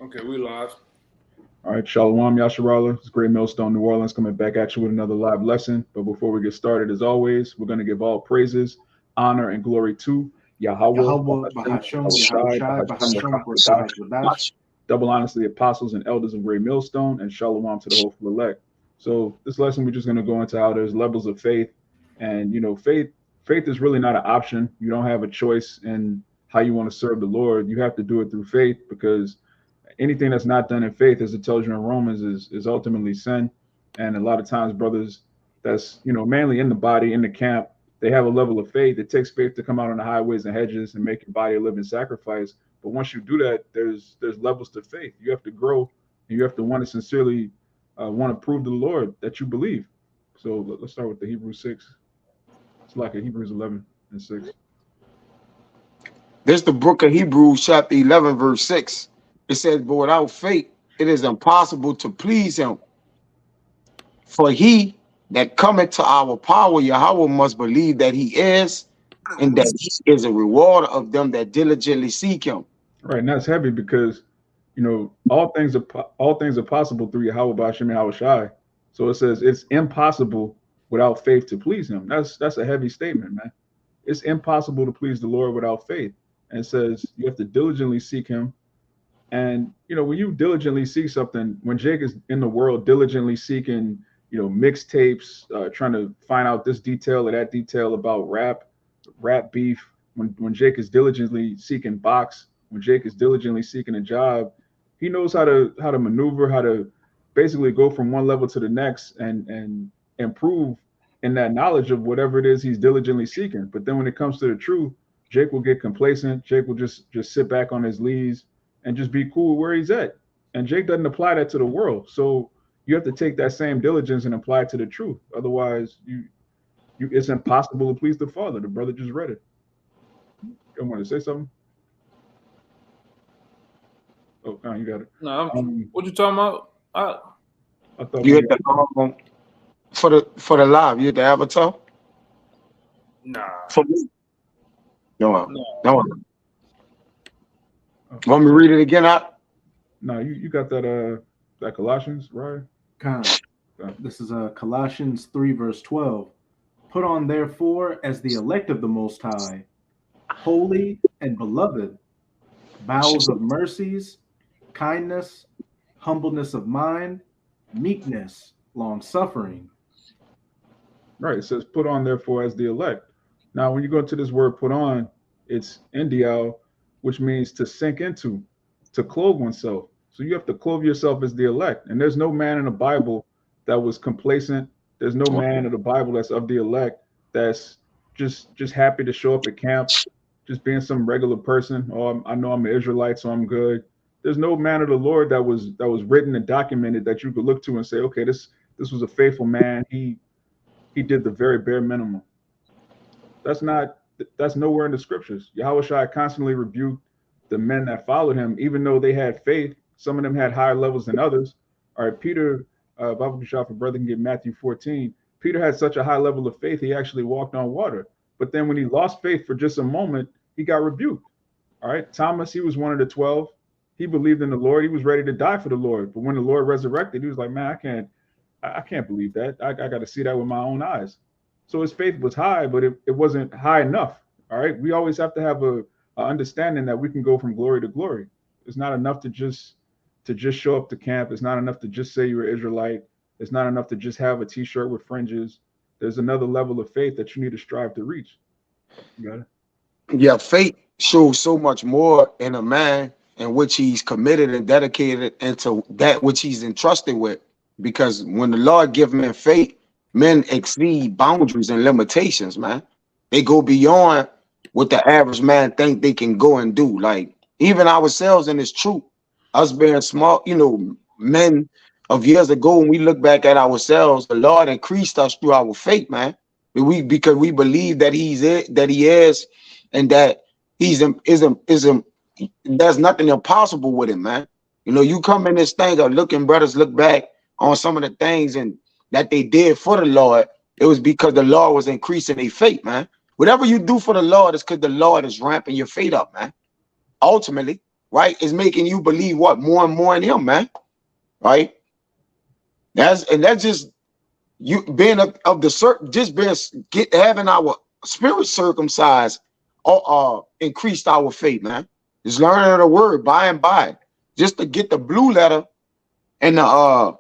Okay, we live. All right, Shalom Yasharala. It's Great Millstone, New Orleans, coming back at you with another live lesson. But before we get started, as always, we're going to give all praises, honor, and glory to Yahweh, Yahweh, Bahashem, Bahasham, Yahushai, Yahushai, Bahashem, Bahasham, Rakakadash, Brakash, Wadash. double honors to the apostles and elders of Great Millstone, and Shalom to the hopeful elect. So this lesson, we're just going to go into how there's levels of faith. And, faith is really not an option. You don't have a choice in how you want to serve the Lord. You have to do it through faith because anything that's not done in faith, as it tells you in Romans, is ultimately sin. And a lot of times, brothers that's mainly in the body, in the camp, they have a level of faith. It takes faith to come out on the highways and hedges and make your body a living sacrifice. But once you do that, there's levels to faith. You have to grow, and you have to want to sincerely want to prove to the Lord that you believe. So let's start with the Hebrews 6. It's like a Hebrews 11 and 6. This is the book of Hebrews, chapter 11, verse 6. It says, but without faith, it is impossible to please him. For he that cometh to our power, Yahweh, must believe that he is, and that he is a rewarder of them that diligently seek him. Right, and that's heavy because all things are possible through Yahweh Ba'ashem Yahweh Shai. So it says it's impossible without faith to please him. That's a heavy statement, man. It's impossible to please the Lord without faith. And it says you have to diligently seek him. And when you diligently seek something, when Jake is in the world diligently seeking, mixtapes, trying to find out this detail or that detail about rap beef, when Jake is diligently seeking box, when Jake is diligently seeking a job, he knows how to maneuver, how to basically go from one level to the next and improve in that knowledge of whatever it is he's diligently seeking. But then when it comes to the truth, Jake will get complacent. Jake will just sit back on his leaves and just be cool where he's at. And Jake doesn't apply that to the world. So you have to take that same diligence and apply it to the truth. Otherwise, it's impossible to please the Father. The brother just read it. You want to say something? Oh, no, you got it. No, what you talking about? I thought You hit the for the live, you hit the avatar? Nah. For me? No. No. Want me to read it again? No, you got that Colossians, right? This is Colossians 3, verse 12. Put on, therefore, as the elect of the Most High, holy and beloved, bowels of mercies, kindness, humbleness of mind, meekness, long-suffering. Right. It says, put on, therefore, as the elect. Now, when you go into this word put on, it's endial, which means to sink into, to clothe oneself. So you have to clothe yourself as the elect. And there's no man in the Bible that was complacent. There's no man in the Bible that's of the elect that's just happy to show up at camp, just being some regular person. Oh, I know I'm an Israelite, so I'm good. There's no man of the Lord that was written and documented that you could look to and say, okay, this was a faithful man. He did the very bare minimum. That's nowhere in the scriptures. Yahweh Shai constantly rebuked the men that followed him, even though they had faith. Some of them had higher levels than others. All right, Peter, Bible Shah for brother can get Matthew 14. Peter had such a high level of faith, he actually walked on water. But then when he lost faith for just a moment, he got rebuked. All right, Thomas, he was one of the 12. He believed in the Lord. He was ready to die for the Lord. But when the Lord resurrected, he was like, man, I can't believe that. I got to see that with my own eyes. So his faith was high, but it wasn't high enough. All right. We always have to have a understanding that we can go from glory to glory. It's not enough to just show up to camp. It's not enough to just say you're an Israelite. It's not enough to just have a t-shirt with fringes. There's another level of faith that you need to strive to reach. You got it? Yeah, faith shows so much more in a man in which he's committed and dedicated into that which he's entrusted with. Because when the Lord gives men faith, men exceed boundaries and limitations, man. They go beyond what the average man think they can go and do. Like even ourselves in this truth, us being small, men of years ago, when we look back at ourselves, the Lord increased us through our faith, man. Because we believe that he is, and that there's nothing impossible with him, man. You come in this thing of looking, brothers look back on some of the things and that they did for the Lord. It was because the Lord was increasing their faith, man. Whatever you do for the Lord is because the Lord is ramping your faith up, man. Ultimately, right, is making you believe what more and more in him, man. Right? That's just you being of the certain, just being having our spirit circumcised or increased our faith, man. Just learning the word by and by, just to get the blue letter and the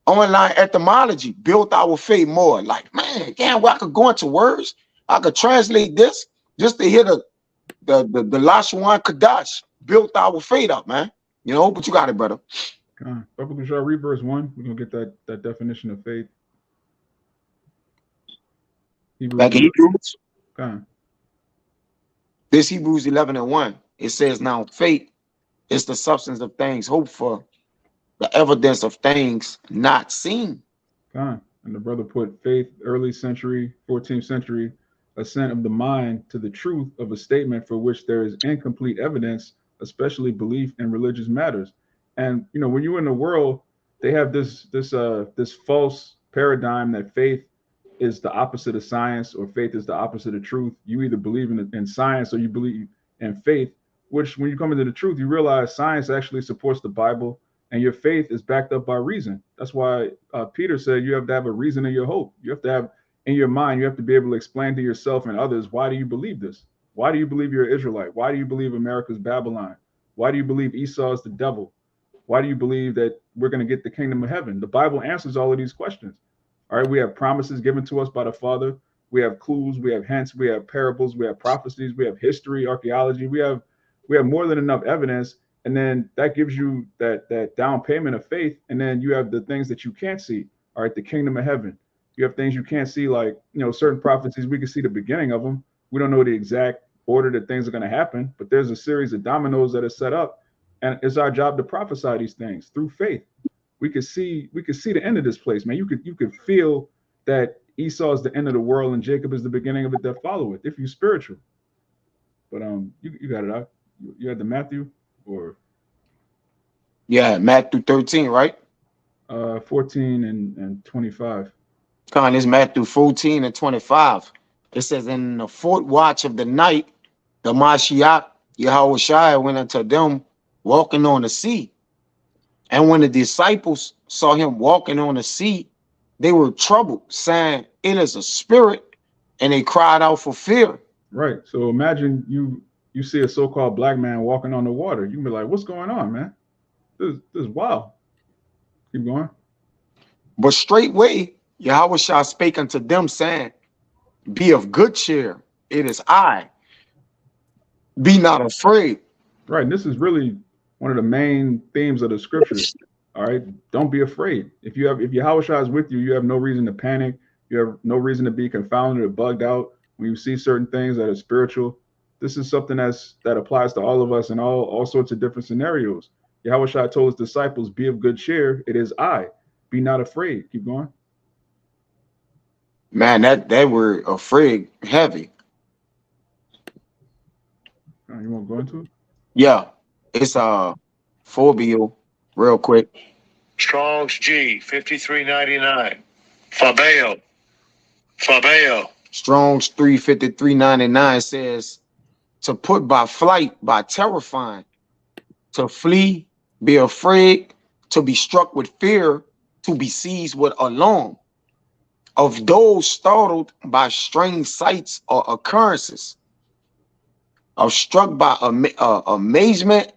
online etymology built our faith more. Like, man, damn, well, I could go into words, I could translate this just to hear the Lashwan Kadash built our faith up, man. You know, but you got it, brother. Papa Kushar, read verse 1. We're gonna get that definition of faith. Like Hebrews. Okay. This Hebrews 11:1. It says, now faith is the substance of things hoped for, the evidence of things not seen. And the brother put faith, early century, 14th century, assent of the mind to the truth of a statement for which there is incomplete evidence, especially belief in religious matters. And you know, when you're in the world, they have this false paradigm that faith is the opposite of science, or faith is the opposite of truth. You either believe in science or you believe in faith, which when you come into the truth, you realize science actually supports the Bible and your faith is backed up by reason. That's why Peter said you have to have a reason in your hope. You have to have in your mind, you have to be able to explain to yourself and others, why do you believe this? Why do you believe you're an Israelite? Why do you believe America's Babylon? Why do you believe Esau is the devil? Why do you believe that we're going to get the kingdom of heaven? The Bible answers all of these questions. All right, we have promises given to us by the Father. We have clues, we have hints, we have parables, we have prophecies, we have history, archaeology. We have more than enough evidence. And then that gives you that down payment of faith. And then you have the things that you can't see. All right, the kingdom of heaven. You have things you can't see, like, you know, certain prophecies, we can see the beginning of them. We don't know the exact order that things are going to happen, but there's a series of dominoes that are set up. And it's our job to prophesy these things through faith. We could see the end of this place, man. You could feel that Esau is the end of the world and Jacob is the beginning of it that follow it, if you're spiritual. But you got it out. You had the Matthew or Matthew 13, right? 14 and 25. It's Matthew 14 and 25. It says, in the fourth watch of the night, the Mashiach Yahushua went unto them walking on the sea. And when the disciples saw him walking on the sea, they were troubled, saying, it is a spirit, and they cried out for fear. Right. So imagine you see a so-called black man walking on the water. You can be like, what's going on, man? This is wild. Keep going. But straightway Yahushua spake unto them, saying, be of good cheer, it is I. Be not afraid. Right. And this is really one of the main themes of the scriptures. All right. Don't be afraid. If Yahushua is with you, you have no reason to panic. You have no reason to be confounded or bugged out when you see certain things that are spiritual. This is something that applies to all of us in all sorts of different scenarios. Yahushua told his disciples, be of good cheer. It is I. Be not afraid. Keep going. Man, that word afraid heavy. You want to go into it? Yeah. It's phobia, real quick. Strong's G 5399. Fabeo. Strong's 35399 says, to put by flight, by terrifying, to flee, be afraid, to be struck with fear, to be seized with alarm, of those startled by strange sights or occurrences, of struck by amazement,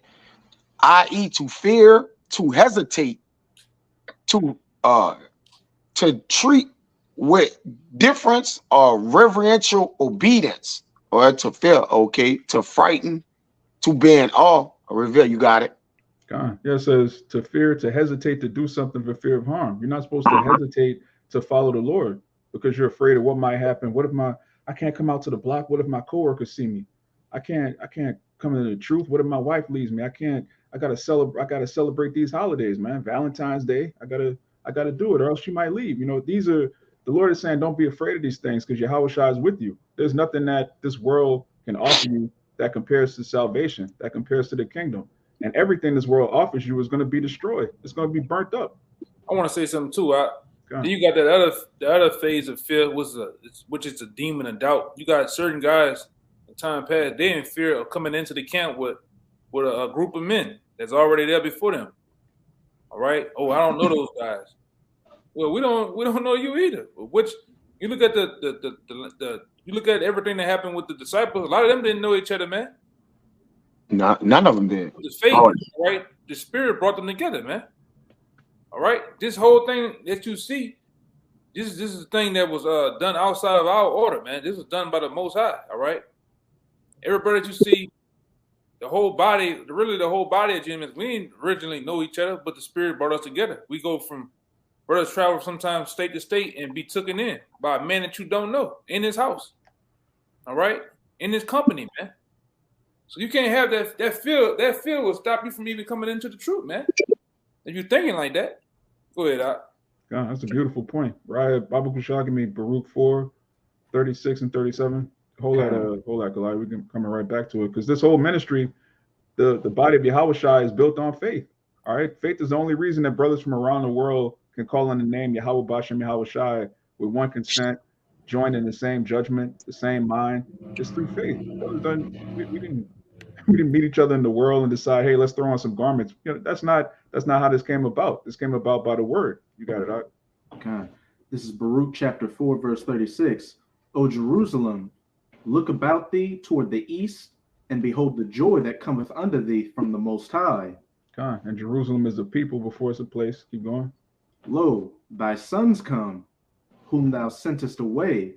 i.e. to fear, to hesitate, to treat with difference or reverential obedience, or to fear, to frighten, to be in awe, or reveal. You got it. God. Yeah, it says to fear, to hesitate to do something for fear of harm. You're not supposed to hesitate to follow the Lord because you're afraid of what might happen. What if I can't come out to the block? What if my coworkers see me? I can't come into the truth. What if my wife leaves me? I gotta celebrate these holidays, man. Valentine's Day. I gotta do it, or else she might leave. You know, the Lord is saying, don't be afraid of these things because Yahushua is with you. There's nothing that this world can offer you that compares to salvation, that compares to the kingdom. And everything this world offers you is going to be destroyed. It's going to be burnt up. I want to say something too. Then you got the other phase of fear, which is a demon of doubt. You got certain guys in time past, they in fear of coming into the camp with with a group of men that's already there before them. All right. Oh, I don't know those guys. Well, we don't know you either. Which you look at you look at everything that happened with the disciples. A lot of them didn't know each other, man. None of them did. The faith, right? The Spirit brought them together, man. All right. This whole thing that you see, this is the thing that was done outside of our order, man. This was done by the Most High. All right. Everybody that you see, the whole body of Jim, we didn't originally know each other, but the Spirit brought us together. We go from brothers travel sometimes state to state and be taken in by a man that you don't know in his house. All right? In his company, man. So you can't have that feel will stop you from even coming into the truth, man. If you're thinking like that, go ahead, Doc. God, that's a beautiful point. Right, Baba Kushal, give me Baruch 4, 36 and 37. Hold that, Kalai. We can come right back to it because this whole ministry, the body of Yahushua is built on faith. All right, faith is the only reason that brothers from around the world can call on the name Yahweh Bashem Yahushua with one consent, join in the same judgment, the same mind. It's through faith. We didn't meet each other in the world and decide, hey, let's throw on some garments. You know, that's not how this came about. This came about by the word. You got it, Doc. Okay. This is Baruch chapter 4, verse 36. O Jerusalem, look about thee toward the east, and behold the joy that cometh unto thee from the Most High. God, and Jerusalem is a people before it's a place. Keep going. Lo, thy sons come, whom thou sentest away.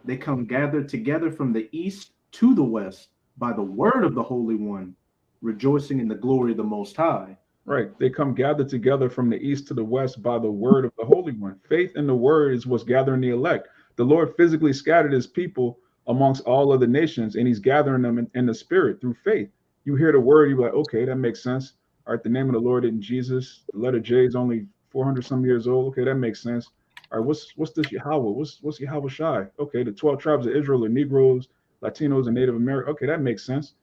They come gathered together from the east to the west by the word of the Holy One, rejoicing in the glory of the Most High. Right. They come gathered together from the east to the west by the word of the Holy One. Faith in the word is what's gathering the elect. The Lord physically scattered his people amongst all other nations, and he's gathering them in the spirit through faith. You hear the word, you're like, okay, that makes sense. All right, the name of the Lord in Jesus. The letter J is only 400 some years old. Okay, that makes sense. All right, what's this Yahweh? What's Yahweh Shai? Okay, the 12 tribes of Israel are Negroes, Latinos, and Native American. Okay, that makes sense.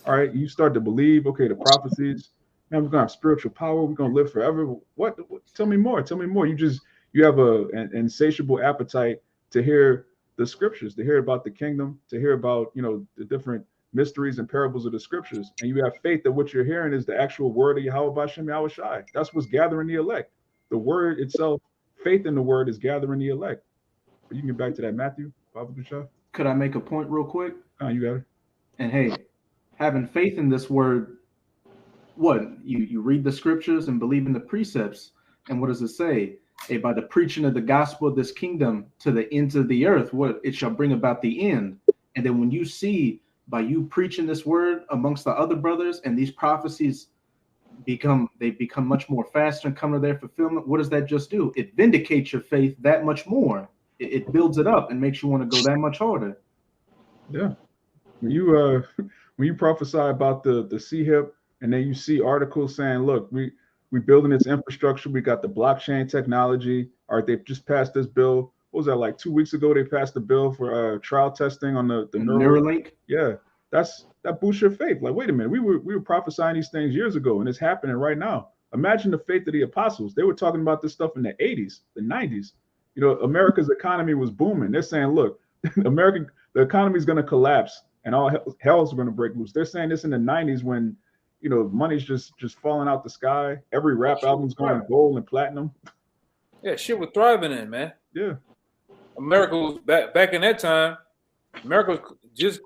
All right, you start to believe. Okay, the prophecies. Man, we're gonna have spiritual power. We're gonna live forever. What? Tell me more. Tell me more. You have an insatiable appetite to hear the scriptures, to hear about the kingdom, to hear about the different mysteries and parables of the scriptures, and you have faith that what you're hearing is the actual word of Yahweh Bashem Yahushai. That's what's gathering the elect. The word itself, faith in the word is gathering the elect. But you can get back to that, Matthew. Could I make a point real quick? You got it. And hey, having faith in this word, what you read the scriptures and believe in the precepts, and what does it say? Hey, by the preaching of the gospel of this kingdom to the ends of the earth, what it shall bring about the end. And then when you see by you preaching this word amongst the other brothers, and these prophecies become much more faster and come to their fulfillment, what does that just do? It vindicates your faith that much more. It builds it up and makes you want to go that much harder. Yeah. When you prophesy about the CHIP, and then you see articles saying, look, we building this infrastructure, we got the blockchain technology. All right, they've just passed this bill. What was that, like 2 weeks ago? They passed the bill for trial testing on the Neuralink. Yeah, that boosts your faith. Like, wait a minute, we were prophesying these things years ago, and it's happening right now. Imagine the faith of the apostles. They were talking about this stuff in the 80s, the 90s. America's economy was booming. They're saying, look, the economy is going to collapse and all hell's going to break loose. They're saying this in the 90s when money's just falling out the sky. Every rap album's going gold and platinum. Yeah, shit was thriving in, man. Yeah. America was back in that time. America just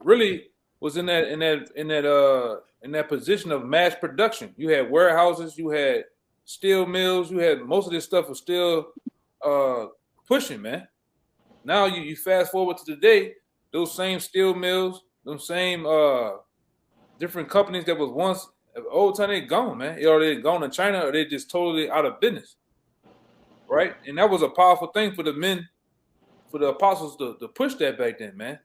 really was in that position of mass production. You had warehouses, you had steel mills, you had most of this stuff was still pushing, man. Now you fast forward to today, those same steel mills, those same different companies that was once old time, they gone, man. Or they gone to China, or they just totally out of business. Right? And that was a powerful thing for the men, for the apostles to push that back then, man.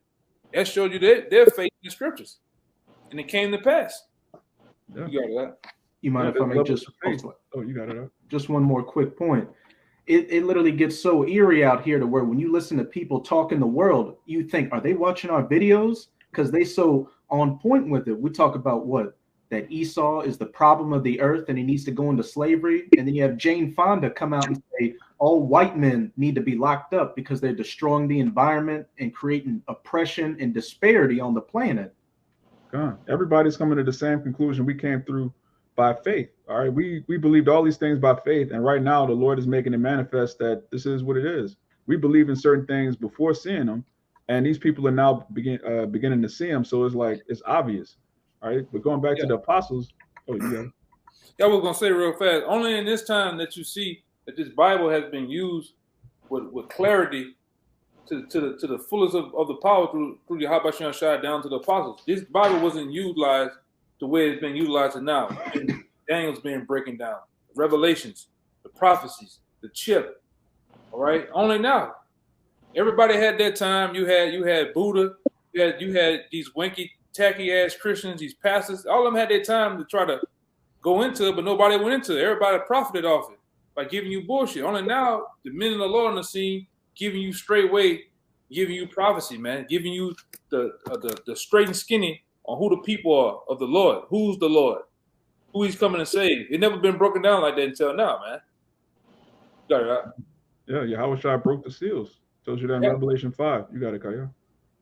That showed you their faith in the scriptures. And it came to pass. Yeah. You got it. You mind if I make just you got it. Just one more quick point. It literally gets so eerie out here to where when you listen to people talk in the world, you think, are they watching our videos? Because they so on point with it. We talk about that Esau is the problem of the earth and he needs to go into slavery. And then you have Jane Fonda come out and say all white men need to be locked up because they're destroying the environment and creating oppression and disparity on the planet. God. Everybody's coming to the same conclusion we came through by faith. All right. We believed all these things by faith. And right now the Lord is making it manifest that this is what it is. We believe in certain things before seeing them. And these people are now beginning to see them. So it's like, it's obvious. All right. But going back to the apostles. Oh, yeah. I was gonna say real fast. Only in this time that you see that this Bible has been used with clarity to the fullest of the power through the Habashan Shai down to the apostles. This Bible wasn't utilized the way it's been utilized now. Daniel's been breaking down Revelations, the prophecies, the chip. All right, only now. Everybody had their time. You had Buddha. You had these winky, tacky ass Christians, these pastors. All of them had their time to try to go into it, but nobody went into it. Everybody profited off it by giving you bullshit. Only now, the men of the Lord on the scene, giving you straightway, giving you prophecy, man, giving you the straight and skinny on who the people are of the Lord. Who's the Lord? Who he's coming to save. It's never been broken down like that until now, man. Got it right? Yeah, Yahweh broke the seals. Tells you that in Revelation 5. You got it, Kaya.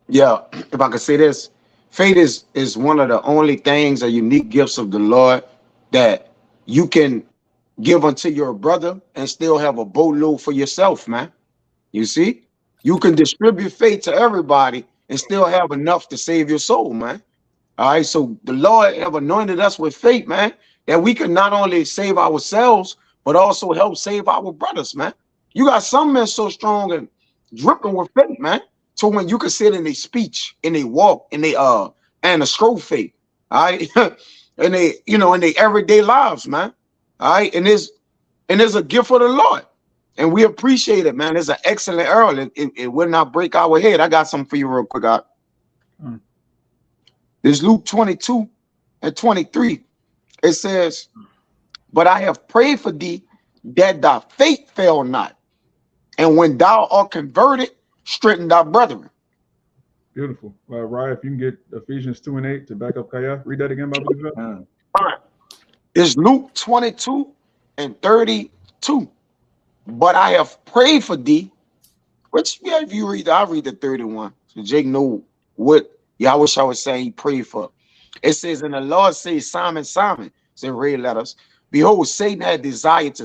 Yeah, if I could say this, faith is one of the only things, or unique gifts of the Lord that you can give unto your brother and still have a boatload for yourself, man. You see? You can distribute faith to everybody and still have enough to save your soul, man. All right, so the Lord have anointed us with faith, man, that we can not only save ourselves, but also help save our brothers, man. You got some men so strong and dripping with faith, man. So when you can sit in their speech, in their walk, in their and a scroll faith, all right, and they, you know, in their everyday lives, man. All right, and there's a gift for the Lord, and we appreciate it, man. It's an excellent error. It will not break our head. I got something for you real quick. There's Luke 22:23. It says, "But I have prayed for thee that thy faith fail not, and when thou art converted, strengthen thy brethren." Beautiful. Ryan, if you can get Ephesians 2:8 to back up Kaya, read that again, Bible. All right. It's Luke 22:32. "But I have prayed for thee," which, yeah, if you read, I'll read the 31. So Jake know what Yahweh was saying he prayed for. It says, "And the Lord says, Simon, Simon," it's in red letters, "behold, Satan had desired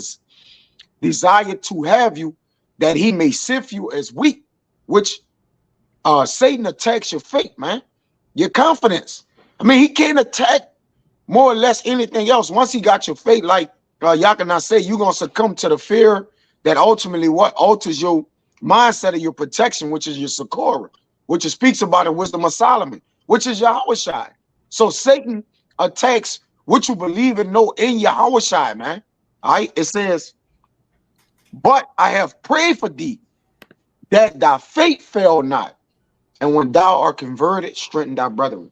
to have you, that he may sift you as wheat," which Satan attacks your faith, man, your confidence. I mean, he can't attack more or less anything else. Once he got your faith, like Yakana said, you're going to succumb to the fear that ultimately what alters your mindset of your protection, which is your Socorro, which it speaks about in Wisdom of Solomon, which is Yahweh Shai. So Satan attacks what you believe and know in Yahweh Shai, man. All right, it says, "But I have prayed for thee that thy faith fail not, and when thou art converted, strengthen thy brethren."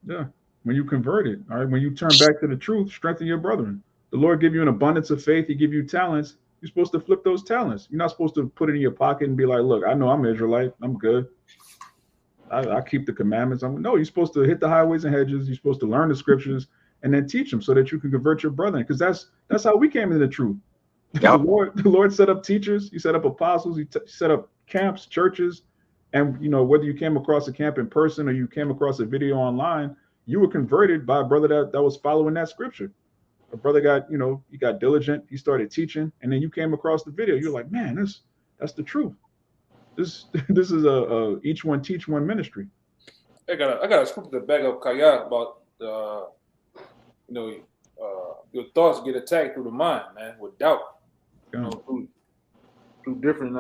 Yeah, when you converted, all right, when you turn back to the truth, strengthen your brethren. The Lord give you an abundance of faith. He give you talents. You're supposed to flip those talents. You're not supposed to put it in your pocket and be like, "Look, I know I'm Israelite. I'm good. I keep the commandments." No, you're supposed to hit the highways and hedges. You're supposed to learn the scriptures and then teach them so that you can convert your brethren. Because that's how we came into the truth. Yep. The Lord set up teachers. He set up apostles. He set up camps, churches. And, you know, whether you came across a camp in person or you came across a video online, you were converted by a brother that was following that scripture. A brother got, you know, he got diligent. He started teaching. And then you came across the video. You're like, man, that's the truth. This is a each one teach one ministry. I got a scripture to back up Kaya about your thoughts get attacked through the mind, man, with doubt. You know, through different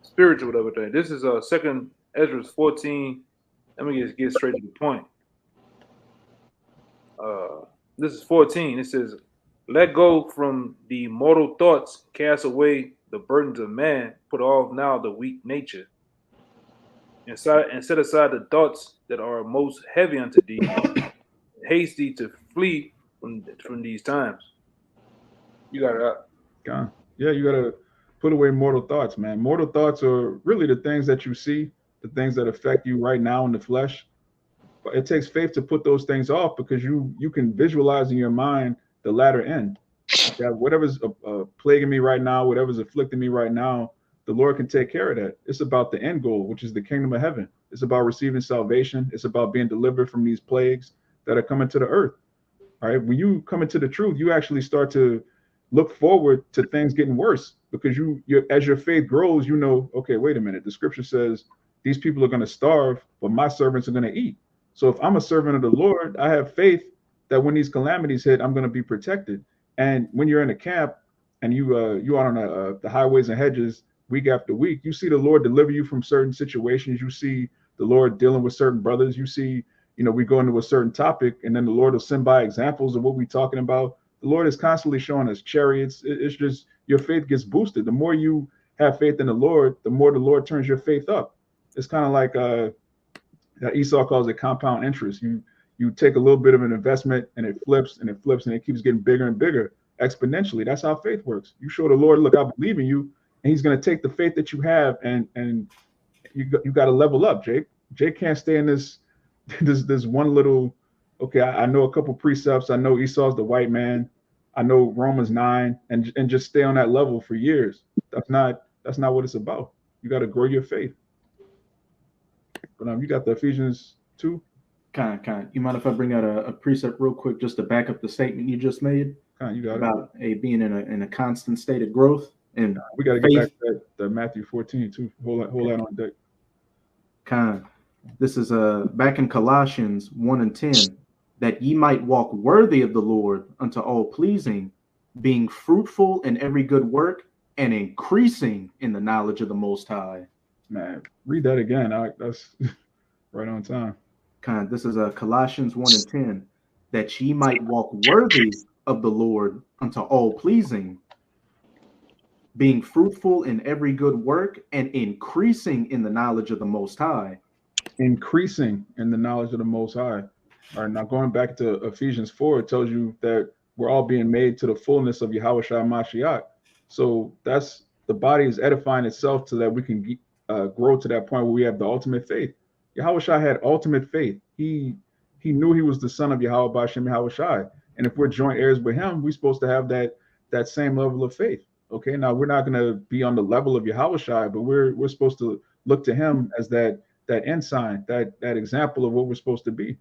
spirits or whatever thing. This is 2 Ezra 14. Let me just get straight to the point. This is 14. It says, "Let go from the mortal thoughts, cast away the burdens of man, put off now the weak nature, and set aside the thoughts that are most heavy unto thee. Haste thee to flee from these times." You got it up. Yeah, you got to put away mortal thoughts, man. Mortal thoughts are really the things that you see, the things that affect you right now in the flesh. But it takes faith to put those things off, because you can visualize in your mind the latter end. That whatever's plaguing me right now, whatever's afflicting me right now, the Lord can take care of that. It's about the end goal, which is the kingdom of heaven. It's about receiving salvation. It's about being delivered from these plagues that are coming to the earth. All right. When you come into the truth, you actually start to look forward to things getting worse, because as your faith grows, you know, okay, wait a minute. The scripture says these people are going to starve, but my servants are going to eat. So if I'm a servant of the Lord, I have faith that when these calamities hit, I'm going to be protected. And when you're in a camp and you are on the highways and hedges week after week, you see the Lord deliver you from certain situations. You see the Lord dealing with certain brothers. You see, you know, we go into a certain topic and then the Lord will send by examples of what we're talking about. The Lord is constantly showing us chariots. It's just your faith gets boosted. The more you have faith in the Lord, the more the Lord turns your faith up. It's kind of like Esau calls it compound interest. You take a little bit of an investment and it flips and it flips and it keeps getting bigger and bigger exponentially. That's how faith works. You show the Lord, look, I believe in you, and he's going to take the faith that you have and you got to level up, Jake. Jake can't stay in this one little, okay, I know a couple precepts. I know Esau's the white man. I know Romans 9 and just stay on that level for years. That's not what it's about. You got to grow your faith. But you got the Ephesians 2. Kind. You mind if I bring out a precept real quick just to back up the statement you just made? You got about being in a constant state of growth. And we got to get back to that Matthew 14 too. Hold that on deck. This is back in Colossians 1:10, that ye might walk worthy of the Lord unto all pleasing, being fruitful in every good work and increasing in the knowledge of the Most High. Man, read that again. That's right on time. This is Colossians 1:10, that ye might walk worthy of the Lord unto all pleasing, being fruitful in every good work and increasing in the knowledge of the Most High. Increasing in the knowledge of the Most High. All right, now going back to Ephesians 4, it tells you that we're all being made to the fullness of Yahushua Mashiach. So that's the body is edifying itself so that we can grow to that point where we have the ultimate faith. Yahushua had ultimate faith. He knew he was the son of Yahweh B'Shem Yahushua. And if we're joint heirs with him, we're supposed to have that same level of faith. Okay, now we're not going to be on the level of Yahushua, but we're supposed to look to him as that ensign, that example of what we're supposed to be.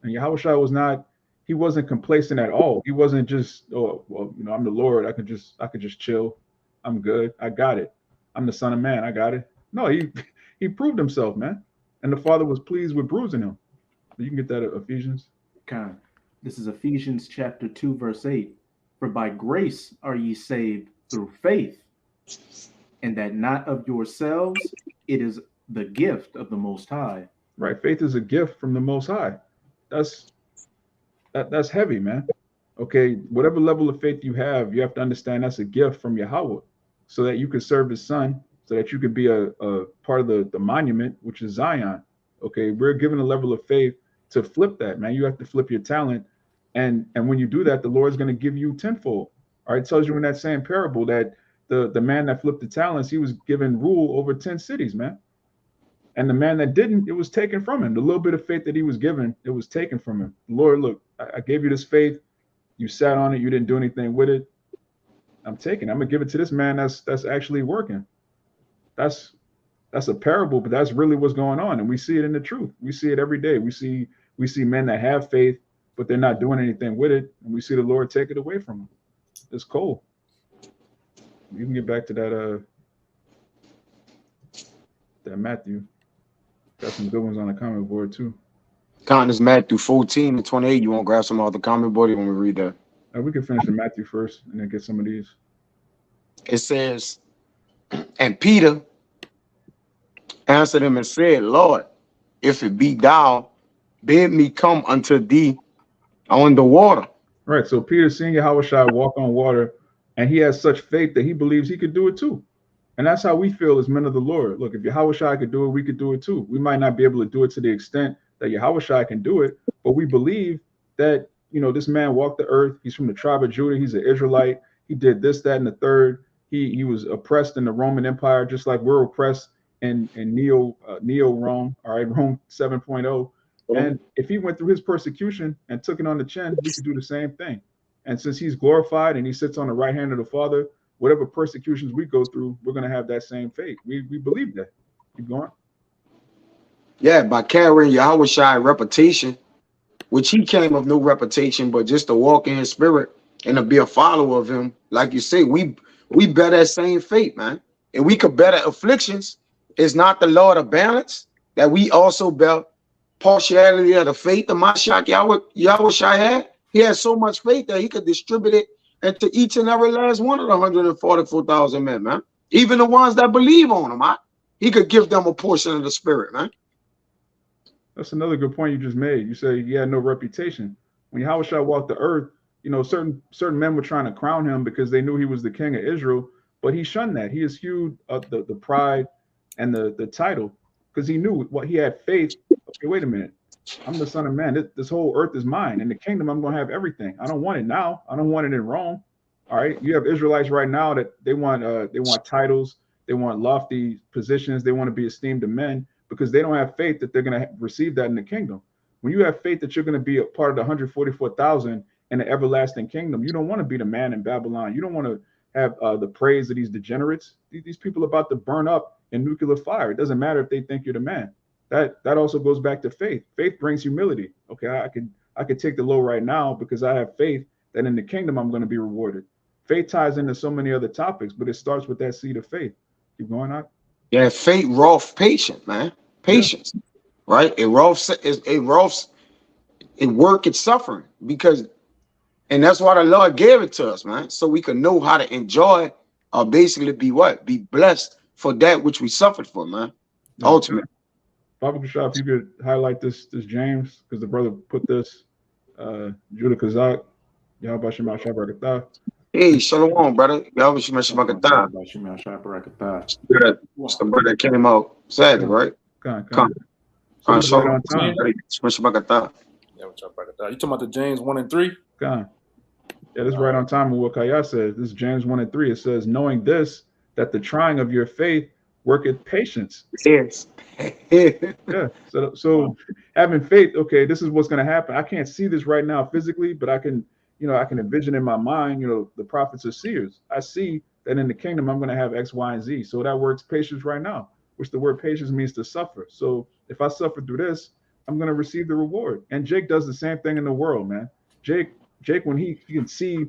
And Yahushua wasn't complacent at all. He wasn't just, oh, well, you know, I'm the Lord. I could just chill. I'm good. I got it. I'm the Son of Man. I got it. No, he proved himself, man. And the Father was pleased with bruising him. You can get that at Ephesians. This is Ephesians chapter 2, verse 8. For by grace are ye saved through faith, and that not of yourselves, it is the gift of the Most High. Right. Faith is a gift from the Most High. That's heavy, man. Okay. Whatever level of faith you have to understand that's a gift from Yahweh, so that you can serve his son, so that you could be a part of the monument, which is Zion. Okay. We're given a level of faith to flip that, man. You have to flip your talent. And when you do that, the Lord's going to give you tenfold. All right. It tells you in that same parable that the man that flipped the talents, he was given rule over 10 cities, man. And the man that didn't, it was taken from him. The little bit of faith that he was given, it was taken from him. Lord, look, I gave you this faith. You sat on it. You didn't do anything with it. I'm taking it. I'm going to give it to this man that's actually working. That's a parable, but that's really what's going on. And we see it in the truth. We see it every day. We see men that have faith, but they're not doing anything with it. And we see the Lord take it away from them. It's cold. You can get back to that Matthew. Got some good ones on the comment board too. Is Matthew 14 and 28. You want to grab some other comment board? You want me to read that? We can finish in Matthew first and then get some of these. It says, and Peter answered him and said, Lord, if it be thou, bid me come unto thee on the water. Right. So Peter seeing Yahushua walk on water, and he has such faith that he believes he could do it too. And that's how we feel as men of the Lord. Look, if Yahushua could do it, we could do it too. We might not be able to do it to the extent that Yahushua can do it, but we believe that, you know, this man walked the earth. He's from the tribe of Judah. He's an Israelite. He did this, that, and the third. He was oppressed in the Roman Empire, just like we're oppressed in Neo Rome, all right, Rome 7.0. And if he went through his persecution and took it on the chin, we could do the same thing. And since he's glorified and he sits on the right hand of the Father, whatever persecutions we go through, we're going to have that same faith. We believe that. Keep going. Yeah, by carrying Yahushua reputation, which he came of no reputation, but just to walk in his spirit and to be a follower of him. Like you say, we bear that same fate, man. And we could bear the afflictions. Is not the Lord of balance that we also bear partiality of the faith of Mashiach Yahushua had? He had so much faith that he could distribute it into each and every last one of the 144,000 men, man. Even the ones that believe on him, he could give them a portion of the spirit, man. That's another good point you just made. You say he had no reputation. When Yahushua walked the earth, you know, certain men were trying to crown him because they knew he was the king of Israel, but he shunned that. He eschewed the pride and the title because he knew what he had faith. Okay, wait a minute. I'm the son of man. This whole earth is mine. In the kingdom, I'm going to have everything. I don't want it now. I don't want it in Rome. All right. You have Israelites right now that they want titles. They want lofty positions. They want to be esteemed of men because they don't have faith that they're going to receive that in the kingdom. When you have faith that you're going to be a part of the 144,000 in the everlasting kingdom, you don't want to be the man in Babylon. You don't want to have the praise of these degenerates. These people are about to burn up in nuclear fire. It doesn't matter if they think you're the man. That also goes back to faith. Faith brings humility. Okay, I could take the low right now because I have faith that in the kingdom I'm going to be rewarded. Faith ties into so many other topics, but it starts with that seed of faith. Keep going on. Yeah, faith wrought patience, man. Patience, yeah. Right? It work its suffering and that's why the Lord gave it to us, man. So we can know how to enjoy or basically be blessed for that which we suffered for, man. Yeah. Ultimately. Baba Kashaf, if you could highlight this James, because the brother put this, Judah Kazak, Yahweh Shema Shabrakatah. Hey, shalom, brother. Yahweh Shema Shabrakatah. What's the brother that came out Saturday, right? Come. Shalom. On time. Shabrakatah. Yeah, you talking about the James 1 and 3? Come. Yeah, this is right on time with what Kaya says. This is James 1 and 3. It says, knowing this, that the trying of your faith worketh patience. Yes. Yeah. So having faith, okay, this is what's going to happen. I can't see this right now physically, but I can envision in my mind, the prophets are seers. I see that in the kingdom, I'm going to have X, Y, and Z. So that works patience right now, which the word patience means to suffer. So if I suffer through this, I'm going to receive the reward. And Jake does the same thing in the world, man. Jake, when he can see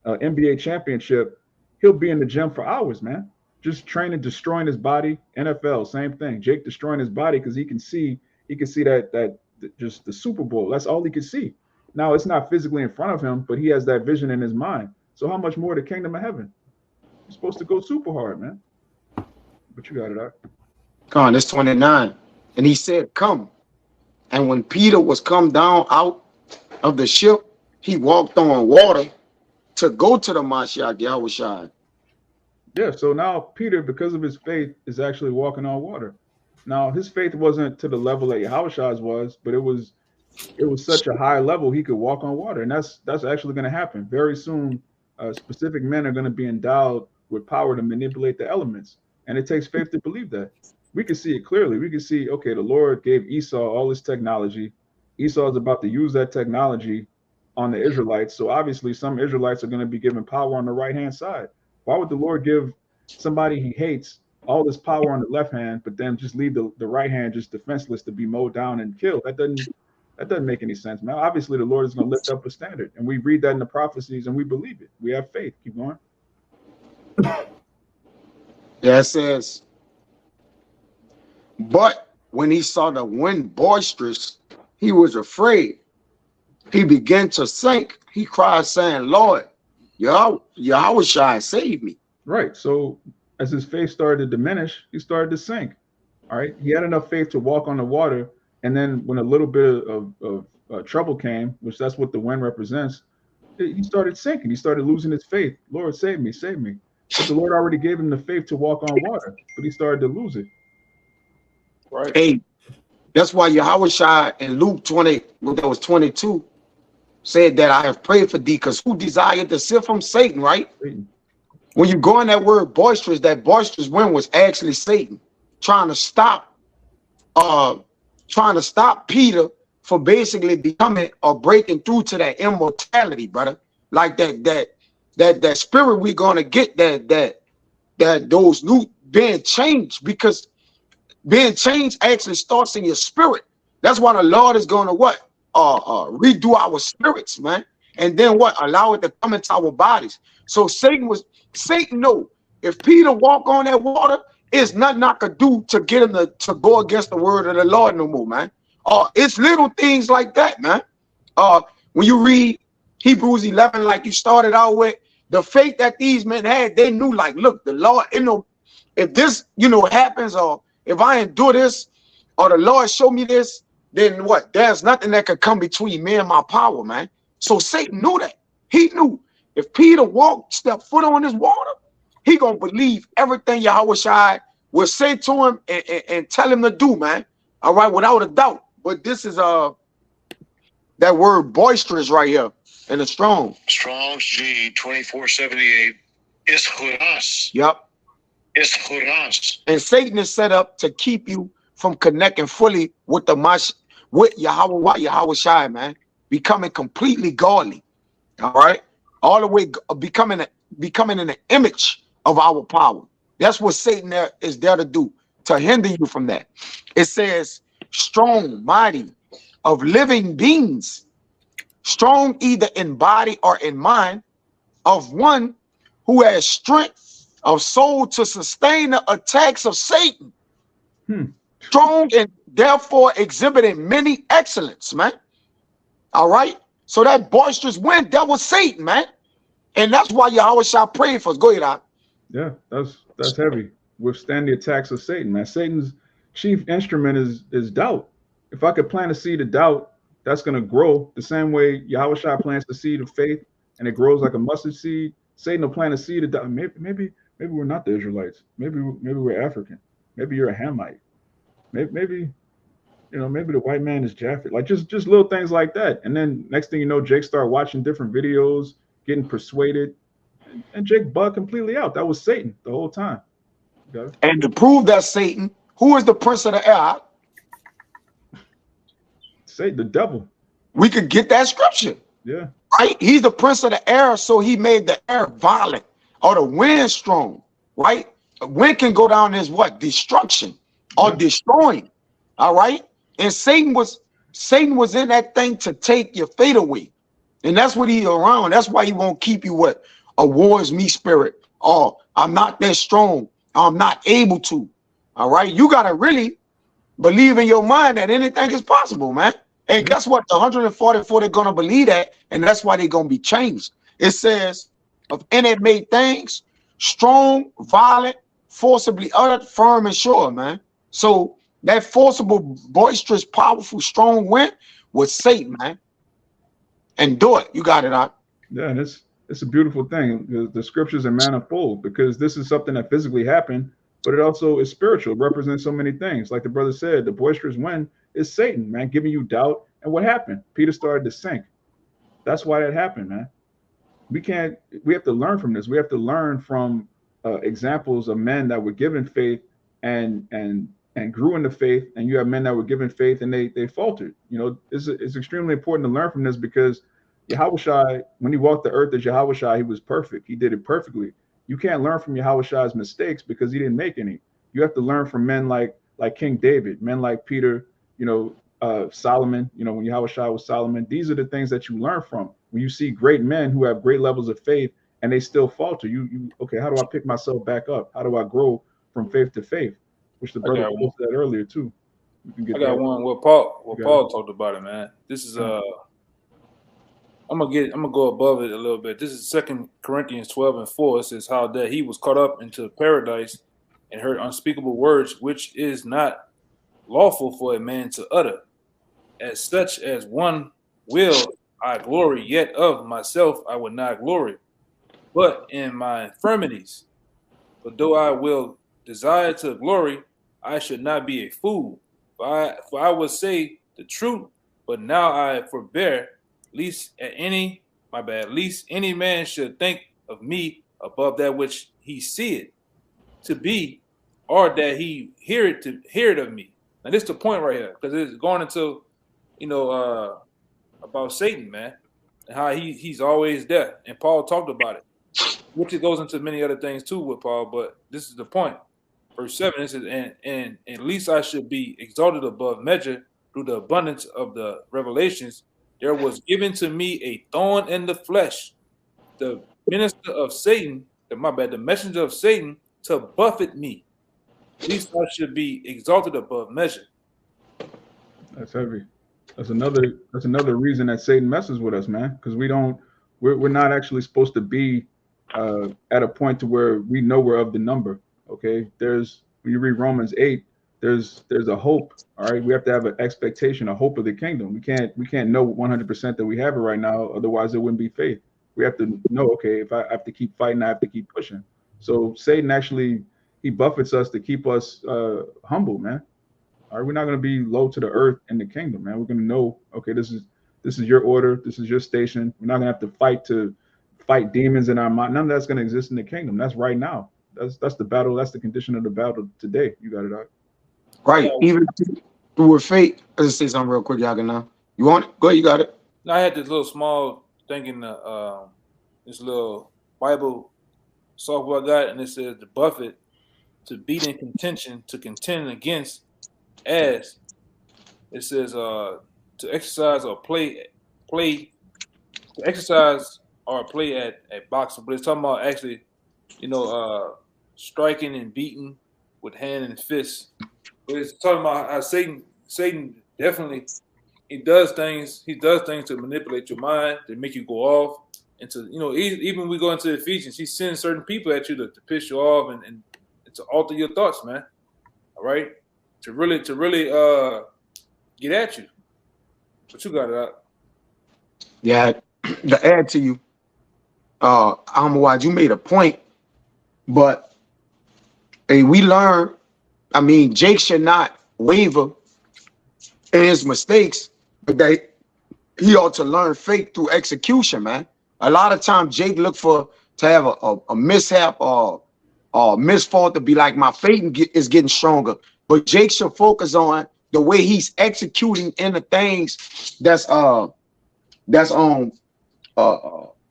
NBA championship, he'll be in the gym for hours, man. Just training, destroying his body. NFL, same thing. Jake destroying his body because he can see that just the Super Bowl. That's all he can see. Now it's not physically in front of him, but he has that vision in his mind. So how much more the kingdom of heaven? You're supposed to go super hard, man. But you got it out. Come on, it's 29. And he said, come. And when Peter was come down out of the ship, he walked on water to go to the Mashiach Yahushua. Yeah, so now Peter, because of his faith, is actually walking on water. Now, his faith wasn't to the level that Yahushua's was, but it was such a high level he could walk on water. And that's actually going to happen. Very soon, specific men are going to be endowed with power to manipulate the elements. And it takes faith to believe that. We can see it clearly. We can see, okay, the Lord gave Esau all this technology. Esau is about to use that technology on the Israelites. So obviously some Israelites are going to be given power on the right-hand side. Why would the Lord give somebody he hates all this power on the left hand, but then just leave the right hand just defenseless to be mowed down and killed? That doesn't make any sense, man. Obviously, the Lord is going to lift up a standard, and we read that in the prophecies, and we believe it. We have faith. Keep going. Yeah, it says, but when he saw the wind boisterous, he was afraid. He began to sink. He cried, saying, Lord, Yahushua, save me. Right. So as his faith started to diminish, he started to sink. All right. He had enough faith to walk on the water. And then when a little bit of trouble came, which that's what the wind represents, he started sinking. He started losing his faith. Lord, save me, save me. But the Lord already gave him the faith to walk on water, but he started to lose it. Right. Hey, that's why Yahushua in Luke 20, that was 22, said that I have prayed for thee, because who desired to sit from Satan, right? Satan. When you go in that word boisterous, that boisterous wind was actually Satan trying to stop Peter for basically becoming or breaking through to that immortality, brother. Like that that spirit we're gonna get, that those new being changed, because being changed actually starts in your spirit. That's why the Lord is gonna what? Redo our spirits, man. And then what? Allow it to come into our bodies. So Satan know if Peter walk on that water, it's nothing I could do to get him to go against the word of the Lord no more, man. It's little things like that, man. When you read Hebrews 11, like you started out with, the faith that these men had, they knew, like, look, the Lord, if this, happens, or if I endure this, or the Lord show me this, then what? There's nothing that could come between me and my power, man. So Satan knew that. He knew if Peter step foot on this water, he gonna believe everything Yahushua will say to him and tell him to do, man. All right, without a doubt. But this is that word boisterous right here in the Strong. Strong's G 2478 is churas. Yep. It's churas. And Satan is set up to keep you from connecting fully with Yahushua, man. Becoming completely godly. All right. All the way becoming an image of our power. That's what Satan is there to do, to hinder you from that. It says strong, mighty, of living beings, strong either in body or in mind, of one who has strength of soul to sustain the attacks of Satan. Strong and therefore exhibiting many excellence, man. All right. So that boisterous wind, that was Satan, man. And that's why Yahushua prayed for us. Go ahead, Doc. Yeah, that's heavy. Withstand the attacks of Satan, man. Satan's chief instrument is doubt. If I could plant a seed of doubt, that's going to grow the same way Yahushua plants the seed of faith and it grows like a mustard seed. Satan will plant a seed of doubt. Maybe we're not the Israelites. Maybe we're African. Maybe you're a Hamite. Maybe the white man is Japheth. Like just little things like that. And then next thing you know, Jake started watching different videos, getting persuaded, and Jake bugged completely out. That was Satan the whole time. Okay? And to prove that Satan, who is the prince of the air? Satan, the devil. We could get that scripture. Yeah. Right? He's the prince of the air, so he made the air violent or the wind strong. Right? The wind can go down as what? Destruction or destroying. All right. And Satan was in that thing to take your fate away. And that's what he's around. That's why he won't keep you with a war's me spirit. Oh, I'm not that strong. I'm not able to. All right. You got to really believe in your mind that anything is possible, man. And guess what? The 144, they're going to believe that. And that's why they're going to be changed. It says, of innate made things, strong, violent, forcibly uttered, firm, and sure, man. So that forcible, boisterous, powerful, strong wind was Satan, man. And do it. You got it, out. Yeah, and it's a beautiful thing. The scriptures are manifold because this is something that physically happened, but it also is spiritual. It represents so many things. Like the brother said, the boisterous wind is Satan, man, giving you doubt. And what happened? Peter started to sink. That's why that happened, man. We have to learn from this. We have to learn from examples of men that were given faith and grew in the faith, and you have men that were given faith and they faltered. It's extremely important to learn from this because Yahushua, when he walked the earth as Yahushua, he was perfect. He did it perfectly. You can't learn from Yahushua's mistakes because he didn't make any. You have to learn from men like King David, men like Peter, Solomon, when Yahushua was Solomon. These are the things that you learn from. When you see great men who have great levels of faith and they still falter, okay, how do I pick myself back up? How do I grow from faith to faith? Which the brother said earlier too. I got one. What Paul talked about it, man. This is I'm gonna go above it a little bit. This is 2 Corinthians 12:4. It says how that he was caught up into paradise and heard unspeakable words, which is not lawful for a man to utter. As such as one will I glory, yet of myself I would not glory, but in my infirmities. But though I will desire to glory, I should not be a fool. For I would say the truth, but now I forbear, least any man should think of me above that which he seeth to be, or that he hear it of me. Now this is the point right here, because it's going into about Satan, man, and how he's always there. And Paul talked about it. which it goes into many other things too with Paul, but this is the point. Verse 7, it says, and at least I should be exalted above measure through the abundance of the revelations. There was given to me a thorn in the flesh, the minister of Satan, the messenger of Satan, to buffet me. At least I should be exalted above measure. That's heavy. That's another reason that Satan messes with us, man. Because we're not actually supposed to be at a point to where we know we're of the number. Okay, when you read Romans 8, there's a hope. All right, we have to have an expectation, a hope of the kingdom. We can't know 100% that we have it right now. Otherwise, it wouldn't be faith. We have to know, okay, if I have to keep fighting, I have to keep pushing. So Satan actually, he buffets us to keep us humble, man. All right, we're not going to be low to the earth in the kingdom, man. We're going to know, okay, this is your order, this is your station. We're not going to have to fight demons in our mind. None of that's going to exist in the kingdom. That's right now. That's the battle. That's the condition of the battle today. You got it out. Right. Even through faith. Let's say something real quick, Yaga. Now, you want it? Go ahead. You got it. Now I had this little small thing in this little Bible software I got, and it says the buffet to beat in contention, to contend against, as it says to exercise or play to exercise or play at boxing, but it's talking about actually, striking and beating with hand and fist. But it's talking about how Satan definitely he does things to manipulate your mind, to make you go off, and to even when we go into Ephesians, he sends certain people at you to piss you off and to alter your thoughts, man. All right, to really get at you. But you got it out. Yeah, to add to you, Ahmad, you made a point, but hey, we learn. I mean, Jake should not waver in his mistakes, but that he ought to learn faith through execution, man. A lot of times, Jake look to have a mishap or misfall to be like, my faith is getting stronger. But Jake should focus on the way he's executing in the things that's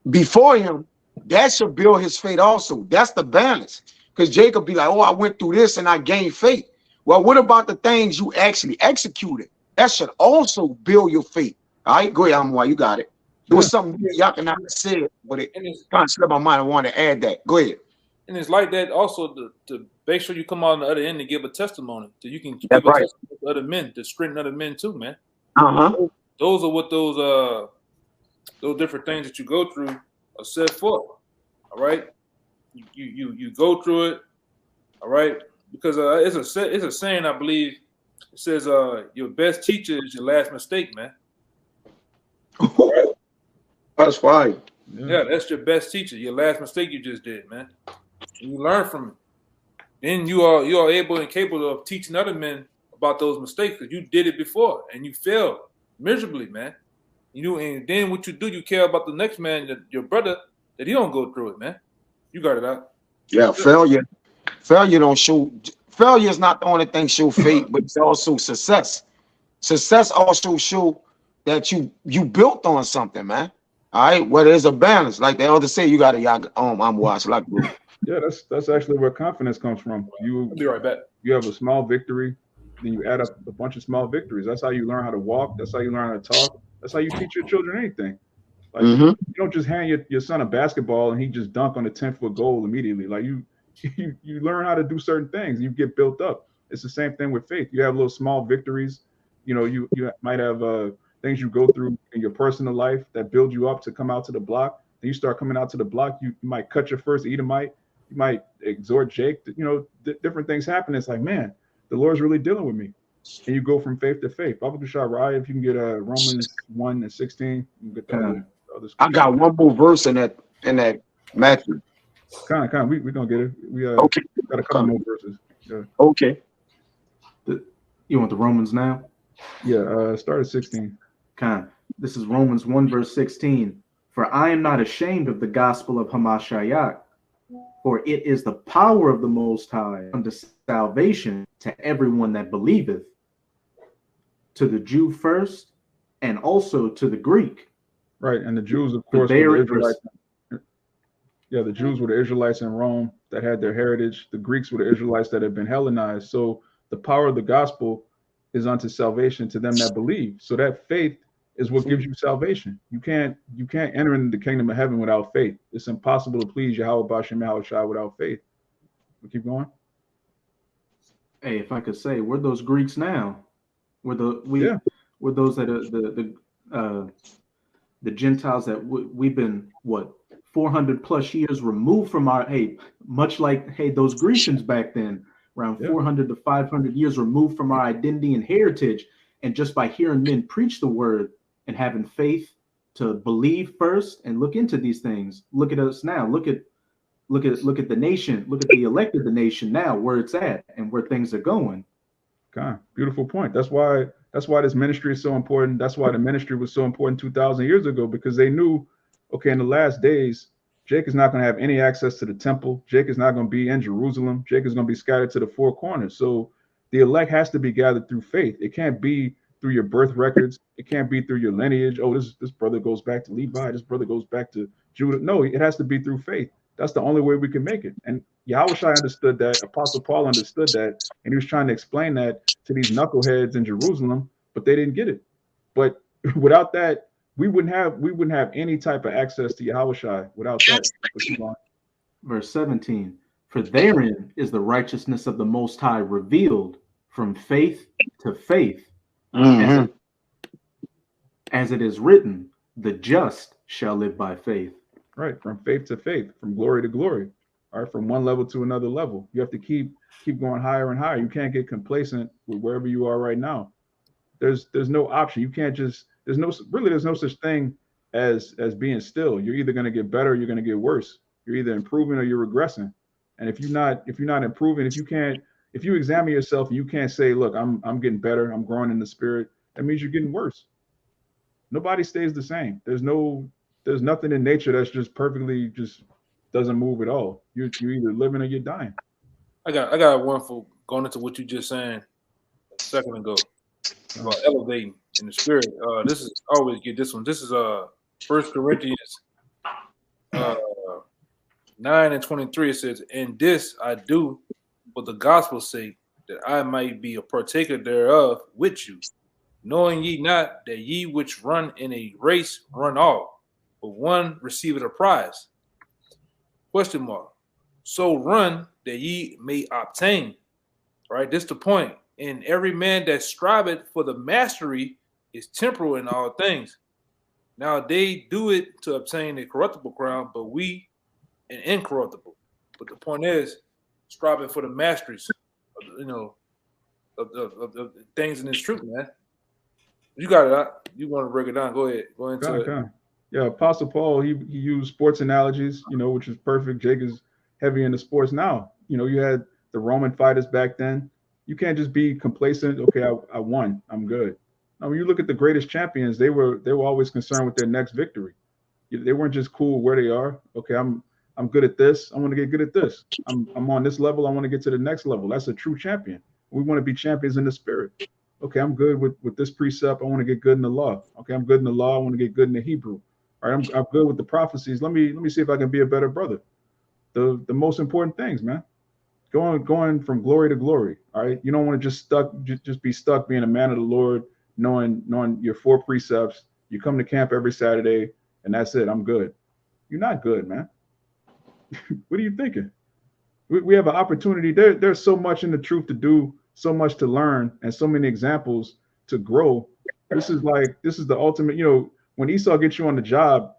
before him. That should build his faith also. That's the balance. Because Jacob be like, oh, I went through this and I gained faith. Well, what about the things you actually executed? That should also build your faith. All right, go ahead, Amwar, you got it. There was something y'all can not say, but it kind of slipped my mind. I want to add that. Go ahead. And it's like that also to make sure you come out on the other end and give a testimony, so you can give That's a right. testimony to other men, to strengthen other men too, man. Those are what those different things that you go through are set for. All right, you go through it. All right, because it's a saying, I believe. It says your best teacher is your last mistake, man. That's fine. Yeah, that's your best teacher. Your last mistake you just did, man. And you learn from it. Then you are able and capable of teaching other men about those mistakes because you did it before and you failed miserably, man. And then what you do, you care about the next man, your brother, that he don't go through it, man. You got it out. Yeah, failure don't show. Failure is not the only thing show faith, but it's also success. Success also show that you built on something, man. All right, well, there's a balance, like the elder say. You got to I'm watching like. Yeah, that's actually where confidence comes from. I'll be right back. You have a small victory, then you add up a bunch of small victories. That's how you learn how to walk. That's how you learn how to talk. That's how you teach your children anything. Like you don't just hand your son a basketball and he just dunk on a 10-foot goal immediately. Like you learn how to do certain things. You get built up. It's the same thing with faith. You have little small victories. You might have things you go through in your personal life that build you up to come out to the block. Then you start coming out to the block. You might cut your first Edomite. You might exhort Jake. Different things happen. It's like, man, the Lord's really dealing with me. And you go from faith to faith. Baba Kushar Raya, if you can get Romans 1:16, you can get the other. I got one more verse in that Matthew. Kind of. We're gonna get it. We okay. Got a couple more verses. Yeah. Okay. You want the Romans now? Yeah. Start at 16. This is Romans 1 verse 16. For I am not ashamed of the gospel of Hamashiach, for it is the power of the Most High unto salvation to everyone that believeth, to the Jew first, and also to the Greek. Right, and the Jews, of course, Yeah, the Jews were the Israelites in Rome that had their heritage. The Greeks were the Israelites that had been Hellenized. So the power of the gospel is unto salvation to them that believe. So that faith is what gives you salvation. You can't enter into the kingdom of heaven without faith. It's impossible to please Yahweh Bashem Yahushua without faith. We keep going. Hey, if I could say, we're those Greeks now. Yeah. We're those that are the Gentiles that we've been 400 plus years removed from our much like those Grecians back then, around 400 to 500 years removed from our identity and heritage, and just by hearing men preach the word and having faith to believe first and look into these things. Look at us now. Look at the nation. Look at the elect of the nation now, where it's at and where things are going. God, beautiful point. That's why this ministry is so important. That's why the ministry was so important 2,000 years ago, because they knew, okay, in the last days, Jake is not going to have any access to the temple. Jake is not going to be in Jerusalem. Jake is going to be scattered to the four corners. So the elect has to be gathered through faith. It can't be through your birth records. It can't be through your lineage. Oh, this brother goes back to Levi. This brother goes back to Judah. No, it has to be through faith. That's the only way we can make it. And Yahushua understood that. Apostle Paul understood that. And he was trying to explain that to these knuckleheads in Jerusalem, but they didn't get it. But without that, we wouldn't have any type of access to Yahushua without that. Verse 17, for therein is the righteousness of the Most High revealed from faith to faith, as it is written, the just shall live by faith. Right, from faith to faith, from glory to glory. All right, from one level to another level. You have to keep going higher and higher. You can't get complacent with wherever you are right now. There's no option. You can't just there's no such thing as being still. You're either going to get better or you're going to get worse. You're either improving or you're regressing. And if you're not improving, if you examine yourself and you can't say, look, I'm getting better, I'm growing in the spirit, that means you're getting worse. Nobody stays the same. There's nothing in nature that's just perfectly just doesn't move at all. You're either living or you're dying. I got one for going into what you just saying a second ago about elevating in the spirit. This is I always get this one. This is 1 Corinthians 9:23. It says, "And this I do for the gospel's sake, that I might be a partaker thereof with you, knowing ye not that ye which run in a race run all, but one receiveth a prize." Question mark. So run that ye may obtain. Right? This is the point. And every man that striveth for the mastery is temporal in all things. Now they do it to obtain a corruptible crown, but we an incorruptible. But the point is, striving for the masteries, of things in this truth, man. You got it. You want to break it down? Go ahead. Go into it. Yeah, Apostle Paul, he used sports analogies, which is perfect. Jake is heavy into sports now. You had the Roman fighters back then. You can't just be complacent. Okay, I won. I'm good. Now, when you look at the greatest champions, they were always concerned with their next victory. They weren't just cool where they are. Okay, I'm good at this. I want to get good at this. I'm on this level. I want to get to the next level. That's a true champion. We want to be champions in the spirit. Okay, I'm good with this precept. I want to get good in the law. Okay, I'm good in the law. I want to get good in the Hebrew. All right, I'm good with the prophecies. Let me see if I can be a better brother. The most important things, man. Going from glory to glory. All right, you don't want to just be stuck being a man of the Lord, knowing your 4 precepts. You come to camp every Saturday, and that's it. I'm good. You're not good, man. What are you thinking? We have an opportunity. There's so much in the truth to do, so much to learn, and so many examples to grow. This is the ultimate. When Esau gets you on the job,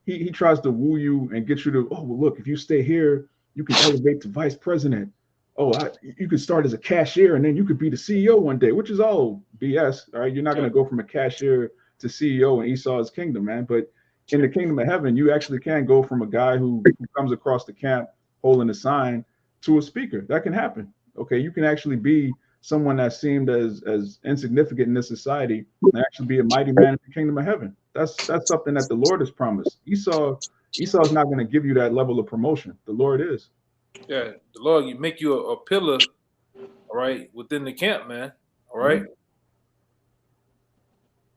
he tries to woo you and get you to, oh, well, look, if you stay here, you can elevate to vice president. Oh, you could start as a cashier and then you could be the CEO one day, which is all BS. All right, you're not going to go from a cashier to CEO in Esau's kingdom, man. But in the kingdom of heaven, you actually can go from a guy who comes across the camp holding a sign to a speaker. That can happen. Okay, you can actually be someone that seemed as insignificant in this society and actually be a mighty man in the kingdom of heaven. That's something that the Lord has promised. Esau's not going to give you that level of promotion. The Lord is. Yeah, the Lord make you a pillar, all right, within the camp, man. All right.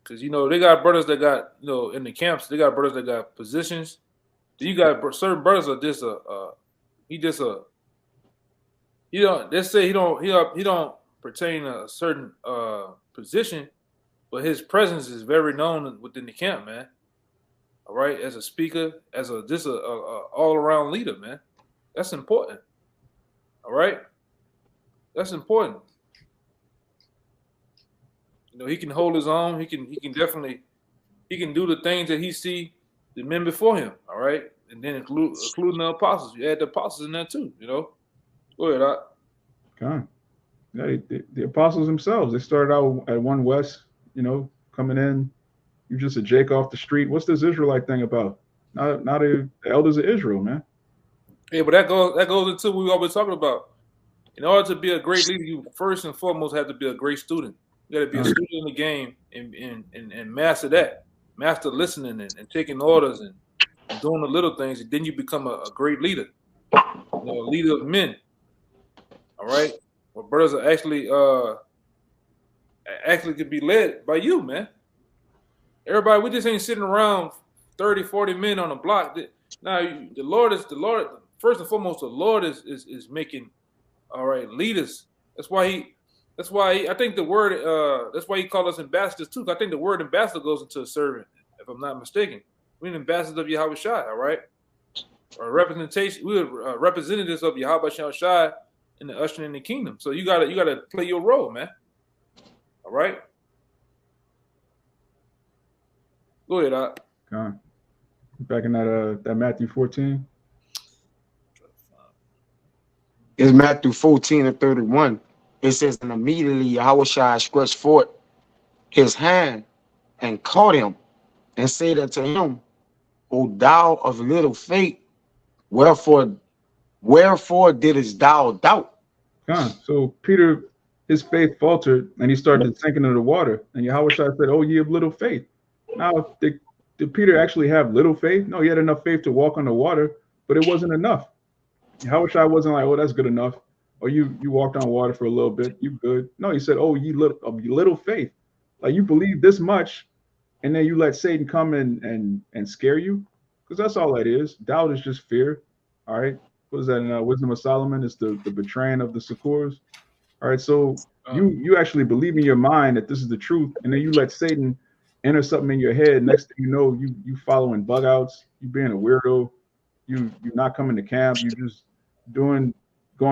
Because they got brothers that got, in the camps, they got brothers that got positions You got certain brothers are just let's say he don't pertain to a certain position, but his presence is very known within the camp, man. All right, as a speaker, as a all around leader, man. That's important. All right, that's important. You know, he can hold his own. He can definitely do the things that he see the men before him. All right, and then including the apostles. You add the apostles in there too. You know, go ahead. God. Yeah, the apostles themselves, they started out at One West, you know, coming in. You're just a Jake off the street. What's this Israelite thing about? Not the elders of Israel, man. Yeah, but that goes into what we always talking about. In order to be a great leader, you first and foremost have to be a great student. You got to be a student in the game and master that, master listening and taking orders and doing the little things, and then you become a great leader, you know, a leader of men. All right, well, brothers are actually could be led by you, man. Everybody, we just ain't sitting around 30, 40 men on a block. Now, the Lord. First and foremost, the Lord is making, all right, leaders. That's why I think the word. That's why he called us ambassadors too. I think the word ambassador goes into a servant, if I'm not mistaken. We're ambassadors of Yahweh Shai, all right? Or representation. We're representatives of Yahweh Shai in the ushering in the kingdom. So you gotta play your role, man. All right. Go ahead, Doc. Back in that Matthew 14. It's Matthew 14:31. It says, and immediately Yahweh stretched forth his hand and caught him and said unto him, O thou of little faith, wherefore didst thou doubt? So Peter, his faith faltered and he started sinking into the water. And Yahweh said, oh, ye of little faith. Now, did Peter actually have little faith? No, he had enough faith to walk on the water, but it wasn't enough. Yahweh wasn't like, oh, that's good enough. Or you walked on water for a little bit, you good. No, he said, oh, ye little faith. Like you believe this much, and then you let Satan come and scare you? Because that's all that is. Doubt is just fear. All right. What is that in Wisdom of Solomon? It's the betraying of the succors. All right. So you actually believe in your mind that this is the truth, and then you let Satan enter something in your head. Next thing you know, you following bug outs, you being a weirdo, you're not coming to camp, you just going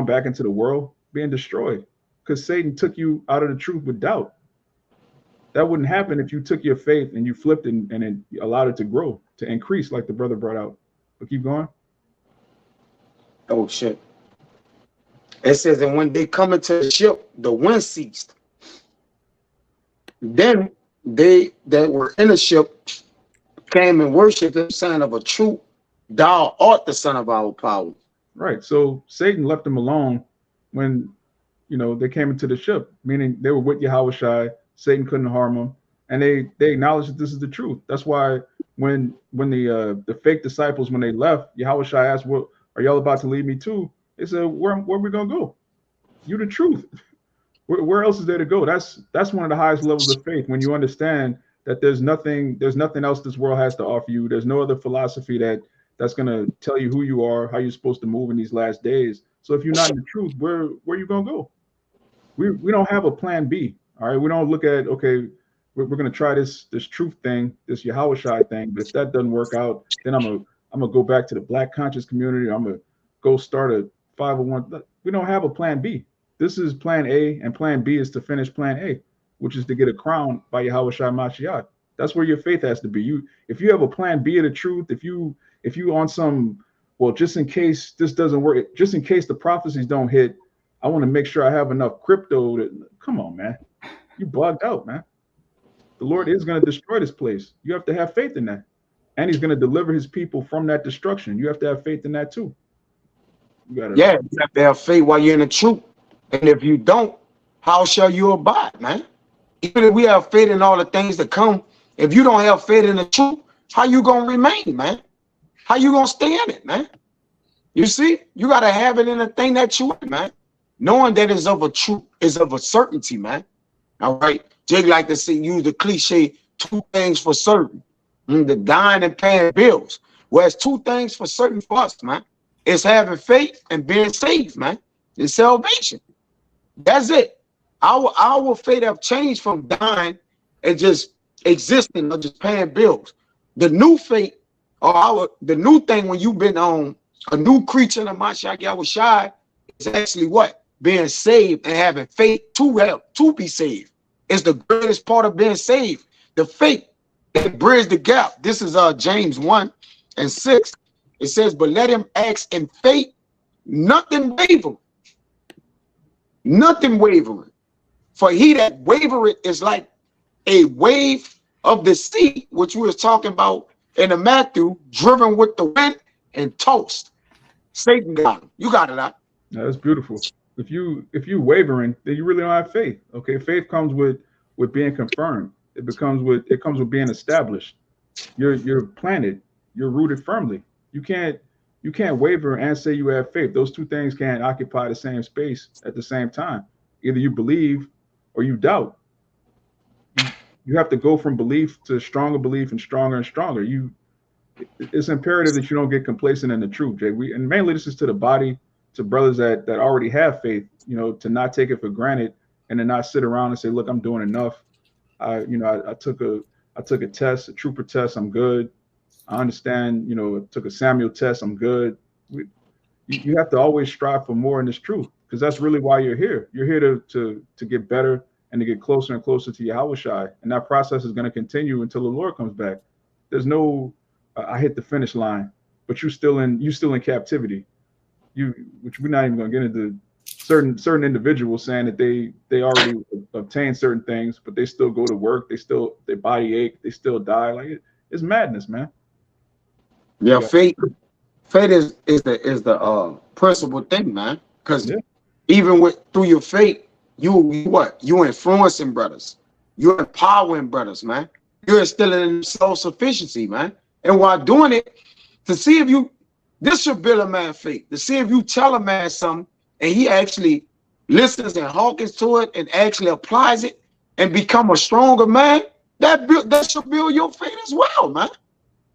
back into the world, being destroyed. Because Satan took you out of the truth with doubt. That wouldn't happen if you took your faith and you flipped and allowed it to grow, to increase, like the brother brought out. But keep going. Oh shit. It says, and when they come into the ship, the wind ceased. Then they that were in the ship came and worshipped the Son of a truth. Thou art the Son of our power. Right. So Satan left them alone when, they came into the ship, meaning they were with Yahweh Shai. Satan couldn't harm them, and they acknowledged that this is the truth. That's why when the fake disciples, when they left, Yahweh Shai asked, "What are y'all about to lead me to?" They said, "Where are we gonna go? You the truth. Where else is there to go?" That's one of the highest levels of faith, when you understand that there's nothing else this world has to offer you. There's no other philosophy that's gonna tell you who you are, how you're supposed to move in these last days. So if you're not in the truth, where are you gonna go? We don't have a plan B. All right, we don't look at, okay, we're gonna try this truth thing, this Yahweh Shai thing, but if that doesn't work out, then I'm gonna go back to the Black conscious community. I'm gonna go start a 501. We don't have a plan B. This is plan A, and plan B is to finish plan A, which is to get a crown by Yahweh Shai Mashiach. That's where your faith has to be. If you have a plan B of the truth, if you on some, well, just in case this doesn't work, just in case the prophecies don't hit, I want to make sure I have enough crypto come on, man. You bugged out, man. The Lord is going to destroy this place. You have to have faith in that. And he's going to deliver his people from that destruction. You have to have faith in that too. You have to have faith while you're in the truth. And if you don't, how shall you abide, man? Even if we have faith in all the things that come, if you don't have faith in the truth, how you going to remain, man? How you going to stay in it, man? You see, you got to have it in the thing that you in, man. Knowing that is of a truth, is of a certainty, man. All right. Jake like to say, use the cliche, two things for certain. The dying and paying bills. Well, it's two things for certain for us, man. It's having faith and being saved, man. It's salvation. That's it. Our fate have changed from dying and just existing or just paying bills. The new fate, or the new thing when you've been on a new creature in the Mashiach Yahushua, is actually what? Being saved and having faith to help to be saved. It's the greatest part of being saved. The faith that bridges the gap. This is James 1:6. It says, but let him ask in faith, nothing wavering. Nothing wavering. For he that wavereth is like a wave of the sea, which we was talking about in the Matthew, driven with the wind and tossed. Satan got him. You got it out. Yeah, that's beautiful. If you wavering, then you really don't have faith. Okay, faith comes with being confirmed. It comes with being established. You're planted. You're rooted firmly. You can't waver and say you have faith. Those two things can't occupy the same space at the same time. Either you believe or you doubt. You have to go from belief to stronger belief and stronger. It's imperative that you don't get complacent in the truth, Jay. And mainly this is to the body, to brothers that already have faith, to not take it for granted and to not sit around and say, look, I'm doing enough. I took a test, a trooper test, I'm good. I understand, I took a Samuel test, I'm good. You have to always strive for more in this truth, because that's really why you're here. You're here to get better and to get closer and closer to Yahushua. And that process is going to continue until the Lord comes back. There's no, I hit the finish line, but you're still in captivity. Which we're not even going to get into certain individuals saying that they already obtained certain things, but they still go to work. Their body ache. They still die. Like it's madness, man. Yeah, faith is the principal thing, man. Because even through your faith, you influencing brothers, you're empowering brothers, man. You're instilling self-sufficiency, man. And while doing it, to see if this should build a man faith. To see if you tell a man something and he actually listens and hearkens to it and actually applies it and become a stronger man, that should build your faith as well, man.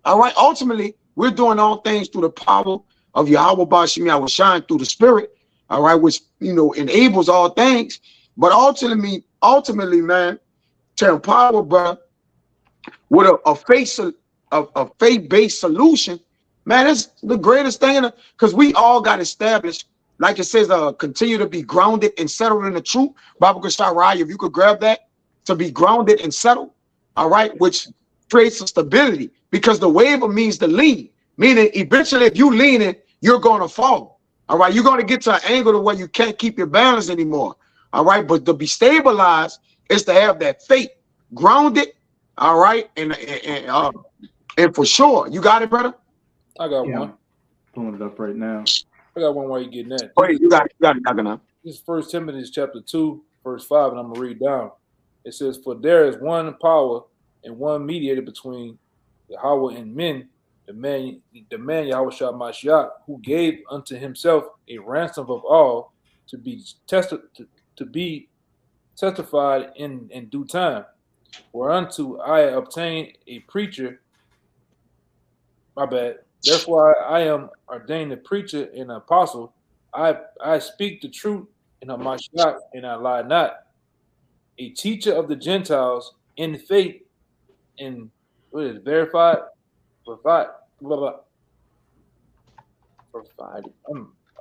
All right. Ultimately, we're doing all things through the power of Yahweh Bashim Yahushua through the Spirit. All right, which enables all things. But ultimately, man, to empower, bro, with a faith-based solution, man, that's the greatest thing. Because we all got established, like it says, continue to be grounded and settled in the truth. Baba Rai, if you could grab that, to be grounded and settled, all right, which creates a stability, because the waver means to lean, meaning eventually if you leaning, you're going to fall. All right, you're going to get to an angle to where you can't keep your balance anymore. All right, but to be stabilized is to have that faith grounded. All right, and for sure, you got it, brother. I got one. Pulling it up right now. I got one while you're getting that. Oh, you got it. This is 1 Timothy chapter 2, verse 5, and I'm gonna read down. It says, "For there is one power and one mediator between Yahweh and men, the man Yahushua Mashiach, who gave unto himself a ransom of all, to be testified in due time. Whereunto I obtained a preacher." My bad. "Therefore I am ordained a preacher and an apostle. I speak the truth in a Mashiach, and I lie not. A teacher of the Gentiles in faith, and what is it, verified. I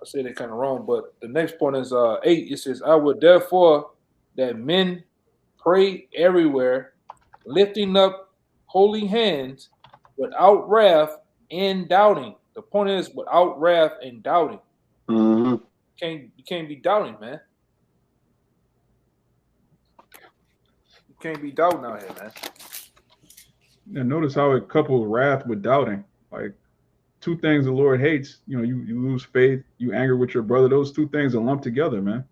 said it kind of wrong, but the next point is 8. It says, "I would therefore that men pray everywhere, lifting up holy hands without wrath and doubting." The point is without wrath and doubting. Mm-hmm. You can't be doubting, man. You can't be doubting out here, man. And notice how it couples wrath with doubting. Like two things the Lord hates. You lose faith, you anger with your brother. Those two things are lumped together, man.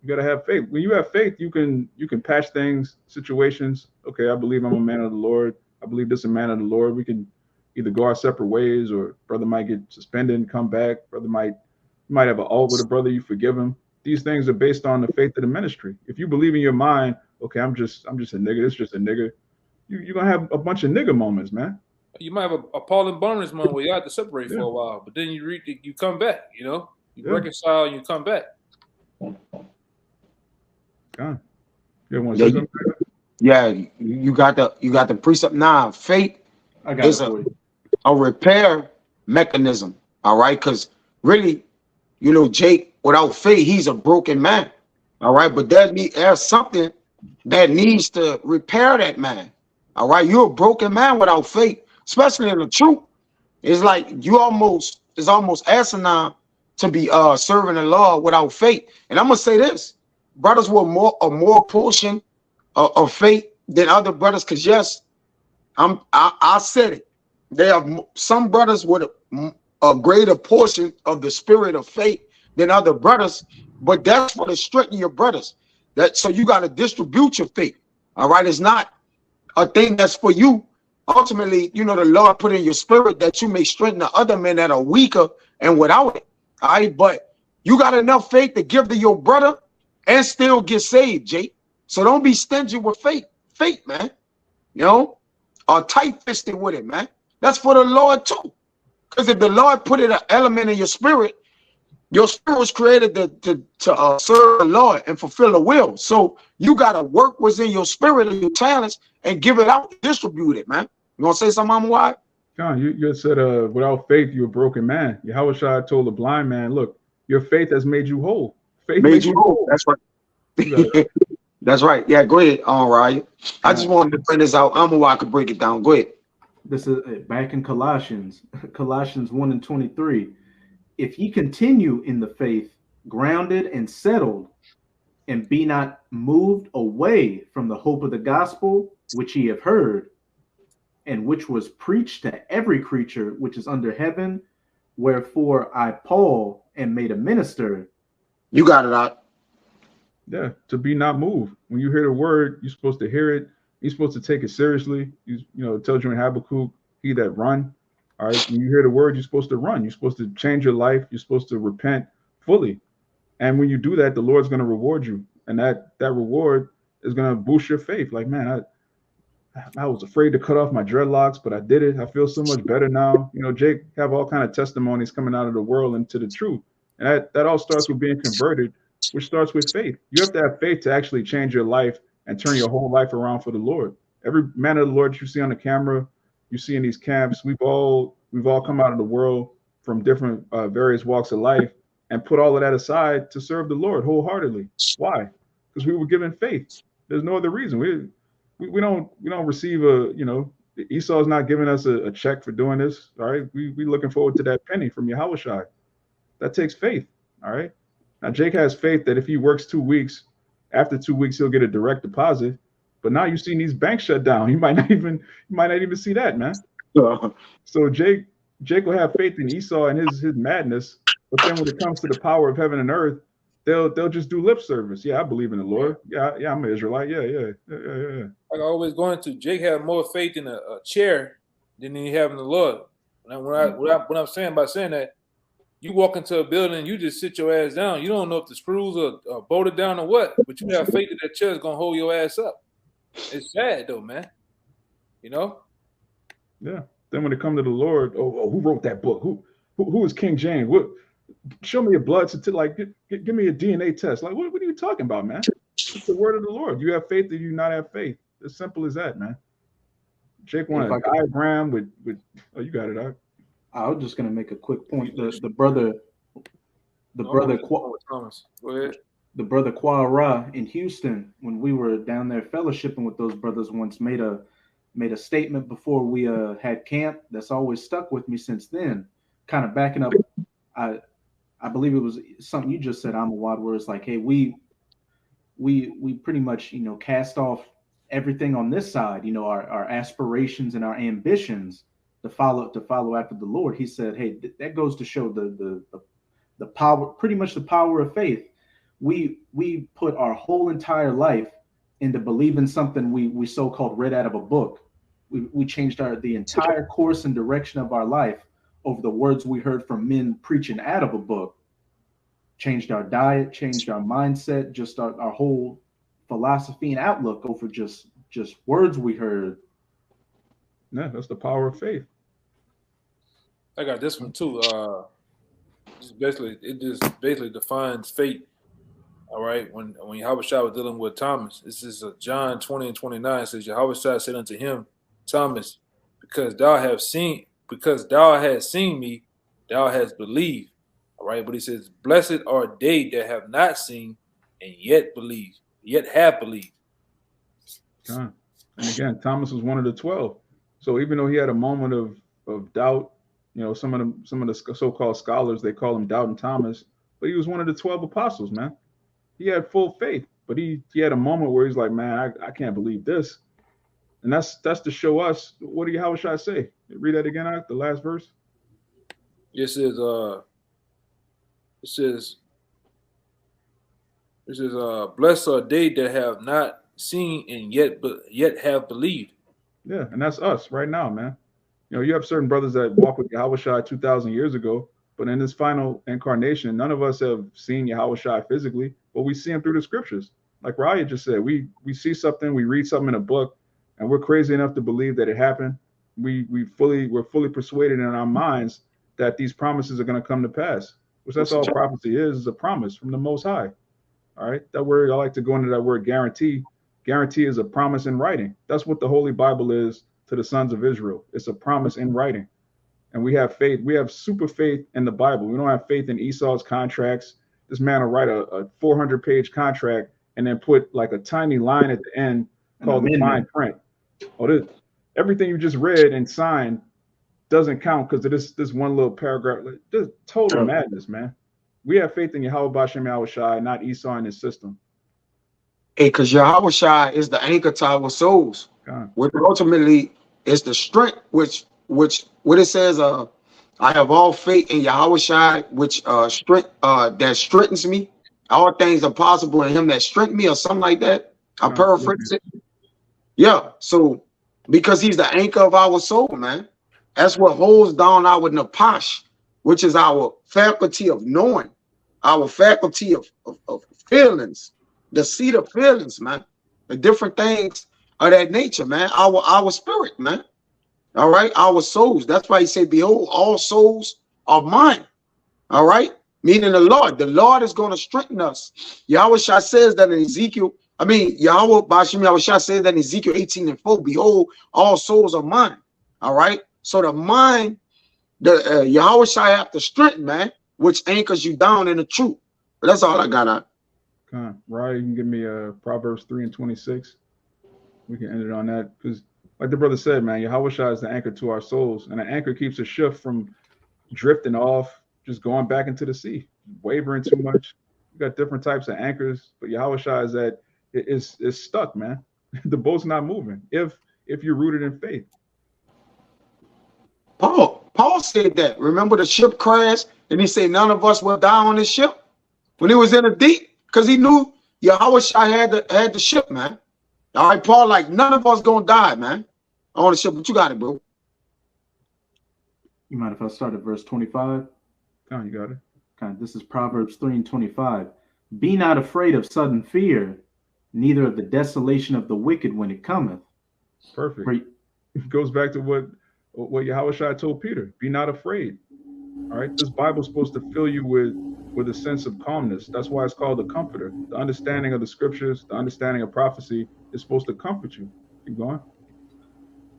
You gotta have faith. When you have faith, you can patch things, situations. Okay, I believe I'm a man of the Lord. I believe this is a man of the Lord. We can either go our separate ways, or brother might get suspended and come back. Brother might have an alt with a brother, you forgive him. These things are based on the faith of the ministry. If you believe in your mind, okay, I'm just a nigga, it's just a nigga, you're gonna have a bunch of nigga moments, man. You might have a Paul and Barnabas moment where you have to separate for Yeah. a while, but then you come back. You know, you Yeah. reconcile and you come back. God. You want Yeah, to say something? Yeah, you got the precept. Nah, faith I got is it for you. a repair mechanism. All right, because really, Jake, without faith, he's a broken man. All right, but there's something that needs to repair that man. All right, you're a broken man without faith, especially in the truth. It's like it's almost asinine to be serving the Lord without faith. And I'm gonna say this, brothers with a more portion of faith than other brothers, because yes, I said it. There are some brothers with a greater portion of the spirit of faith than other brothers, but that's for the strength of your brothers. So you got to distribute your faith. All right, it's not a thing that's for you. Ultimately, the Lord put in your spirit that you may strengthen the other men that are weaker and without it. All right, but you got enough faith to give to your brother and still get saved, Jake. So don't be stingy with faith. Faith, man. Or tight-fisted with it, man. That's for the Lord too. Because if the Lord put an element in your spirit was created to serve the Lord and fulfill the will. So you got to work what's in your spirit and your talents and give it out, distribute it, man. You want to say something, Mama Wide? John, you said without faith, you're a broken man. Yahweh told the blind man, look, your faith has made you whole. Faith made you whole. That's right. That's right. Yeah, go ahead, Ryan. I just wanted to bring this out. I could break it down. Go ahead. This is back in Colossians 1:23. If ye continue in the faith, grounded and settled, and be not moved away from the hope of the gospel which ye have heard, and which was preached to every creature which is under heaven, wherefore I, Paul, am made a minister. You got it out. Yeah, to be not moved. When you hear the word, you're supposed to hear it. You're supposed to take it seriously. It tells you in Habakkuk, he that run. All right. When you hear the word, you're supposed to run. You're supposed to change your life. You're supposed to repent fully. And when you do that, the Lord's going to reward you. And that reward is going to boost your faith. Like, man, I was afraid to cut off my dreadlocks, but I did it. I feel so much better now. Jake have all kind of testimonies coming out of the world into the truth. And that all starts with being converted, which starts with faith. You have to have faith to actually change your life and turn your whole life around for the Lord. Every man of the Lord you see on the camera, you see in these camps, we've all come out of the world from different various walks of life and put all of that aside to serve the Lord wholeheartedly. Why? Because we were given faith. There's no other reason. We don't receive Esau's not giving us a check for doing this. All right. We looking forward to that penny from Yahweh. That takes faith. All right. Now Jake has faith that if he works 2 weeks, after 2 weeks he'll get a direct deposit. But now you've seen these banks shut down. You might not even see that, man. So Jake will have faith in Esau and his madness, but then when it comes to the power of heaven and earth, they'll just do lip service. Yeah, I believe in the Lord. Yeah, I'm an Israelite. Yeah. Like I always go into, Jake had more faith in a chair than he have in the Lord. What I'm saying by saying that, you walk into a building, you just sit your ass down. You don't know if the screws are bolted down or what, but you have faith that chair is gonna hold your ass up. It's sad though, man. Yeah. Then when it comes to the Lord, who wrote that book? Who is King James? What? Show me a blood certificate. Give me a DNA test. Like, what are you talking about, man? It's the word of the Lord. You have faith, or you not have faith. As simple as that, man. Jake wanted a diagram with. Oh, you got it, Doc. I was just gonna make a quick point. The brother Thomas. Go ahead. The brother Quara in Houston, when we were down there fellowshipping with those brothers, once made a statement before we had camp that's always stuck with me since then. Kind of backing up, I believe it was something you just said, Amawad, where it's like, hey, we pretty much cast off everything on this side, our aspirations and our ambitions to follow after the Lord. He said, hey, that goes to show the power, pretty much the power of faith. We put our whole entire life into believing something we so-called read out of a book. We changed the entire course and direction of our life over the words we heard from men preaching out of a book. Changed our diet, changed our mindset, just our whole philosophy and outlook over just words we heard. Yeah, that's the power of faith. I got this one too. It just basically defines fate. All right, when Yahweh Shai was dealing with Thomas, this is John 20 and 29. It says Yahweh Shai said unto him, Thomas, because thou hast seen me, thou hast believed. All right, but he says, blessed are they that have not seen and yet have believed. And again, Thomas was one of the 12. So even though he had a moment of doubt, you know, some of the so-called scholars, they call him Doubting Thomas, but he was one of the 12 apostles, man. He had full faith, but he had a moment where he's like, man, I can't believe this. And that's to show us, how should I say? Read that again, the last verse. It says, blessed are they that have not seen and yet have believed. Yeah, and that's us right now, man. You know, you have certain brothers that walk with Yahweh Shai 2,000 years ago, but in this final incarnation, none of us have seen Yahweh Shai physically, but we see him through the scriptures. Like Raya just said, we see something, we read something in a book, and we're crazy enough to believe that it happened. We're fully persuaded in our minds that these promises are going to come to pass, which that's all prophecy is a promise from the Most High. All right, that word, I like to go into that word guarantee. Guarantee is a promise in writing. That's what the Holy Bible is to the sons of Israel. It's a promise in writing. And we have faith. We have super faith in the Bible. We don't have faith in Esau's contracts. This man will write a 400-page contract and then put like a tiny line at the end called the fine print. Everything you just read and signed doesn't count because of this one little paragraph. This total madness, man. We have faith in Yahweh Bashem Yahweh Shai, not Esau and his system. Hey, because Yahweh Shai is the anchor to our souls, which ultimately is the strength, which what it says, I have all faith in Yahweh Shai, which strength that strengthens me. All things are possible in him that strengthens me, or something like that. I paraphrase it. Yeah, so because he's the anchor of our soul, man. That's what holds down our napash, which is our faculty of knowing, our faculty of feelings, the seat of feelings, man. The different things of that nature, man. Our spirit, man. All right, our souls. That's why he said, behold, all souls are mine. All right, meaning the Lord is going to strengthen us. Yahweh Shai says that in Yahweh Bashem Yahweh Shai says that in Ezekiel 18:4, behold, all souls are mine. All right, so the mind, the Yahweh Shai have to strengthen, man, which anchors you down in the truth. But that's all I got on. Right, you can give me Proverbs 3 and 26. We can end it on that because, like the brother said, man, Yahweh Shai is the anchor to our souls, and an anchor keeps a ship from drifting off, just going back into the sea, wavering too much. You got different types of anchors, but Yahweh Shai is that it's stuck, man. The boat's not moving if you're rooted in faith. Paul said that. Remember the ship crashed, and he said none of us will die on this ship when he was in the deep, because he knew Yahweh Shai had the ship, man. All right, Paul, like none of us gonna die, man, on the ship. But you got it, bro. You mind if I start at verse 25? Oh, you got it. Okay, this is Proverbs 3 and 25. Be not afraid of sudden fear, neither of the desolation of the wicked when it cometh. Perfect. It goes back to what Yahweh Shai told Peter. Be not afraid. All right, this Bible is supposed to fill you with a sense of calmness. That's why it's called the comforter. The understanding of the scriptures, the understanding of prophecy is supposed to comfort you. Keep going.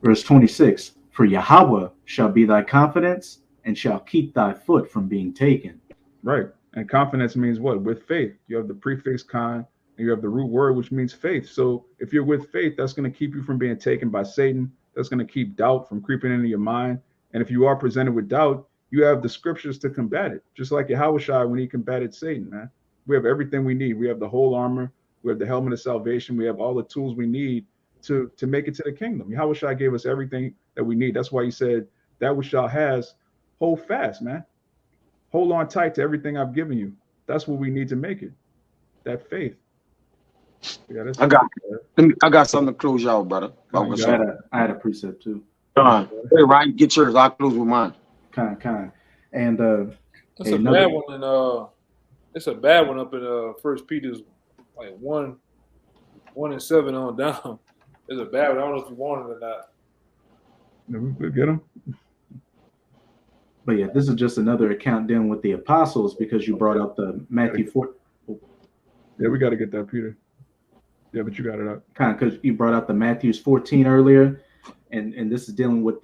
Verse 26. For Yahweh shall be thy confidence and shall keep thy foot from being taken. Right. And confidence means what? With faith. You have the prefix con, and you have the root word, which means faith. So if you're with faith, that's going to keep you from being taken by Satan. That's going to keep doubt from creeping into your mind. And if you are presented with doubt, you have the scriptures to combat it. Just like Yahweh Shai when he combated Satan, man. We have everything we need. We have the whole armor. We have the helmet of salvation. We have all the tools we need to make it to the kingdom. Yahweh Shai gave us everything that we need. That's why he said, that which thou has, hold fast, man. Hold on tight to everything I've given you. That's what we need to make it. That faith. Yeah, I got something to close y'all, brother. I had a precept too. Hey, Ryan, get yours. I'll close with mine. Kind. And that's a bad one. And it's a bad one up in First Peter's like 1 and 7 on down. It's a bad one. I don't know if you want it or not. We'll get them. But yeah, this is just another account dealing with the apostles because you brought up the Matthew 4. Yeah, we got to get that, Peter. Yeah, but you got it up. Kind of because you brought out the Matthews 14 earlier, and this is dealing with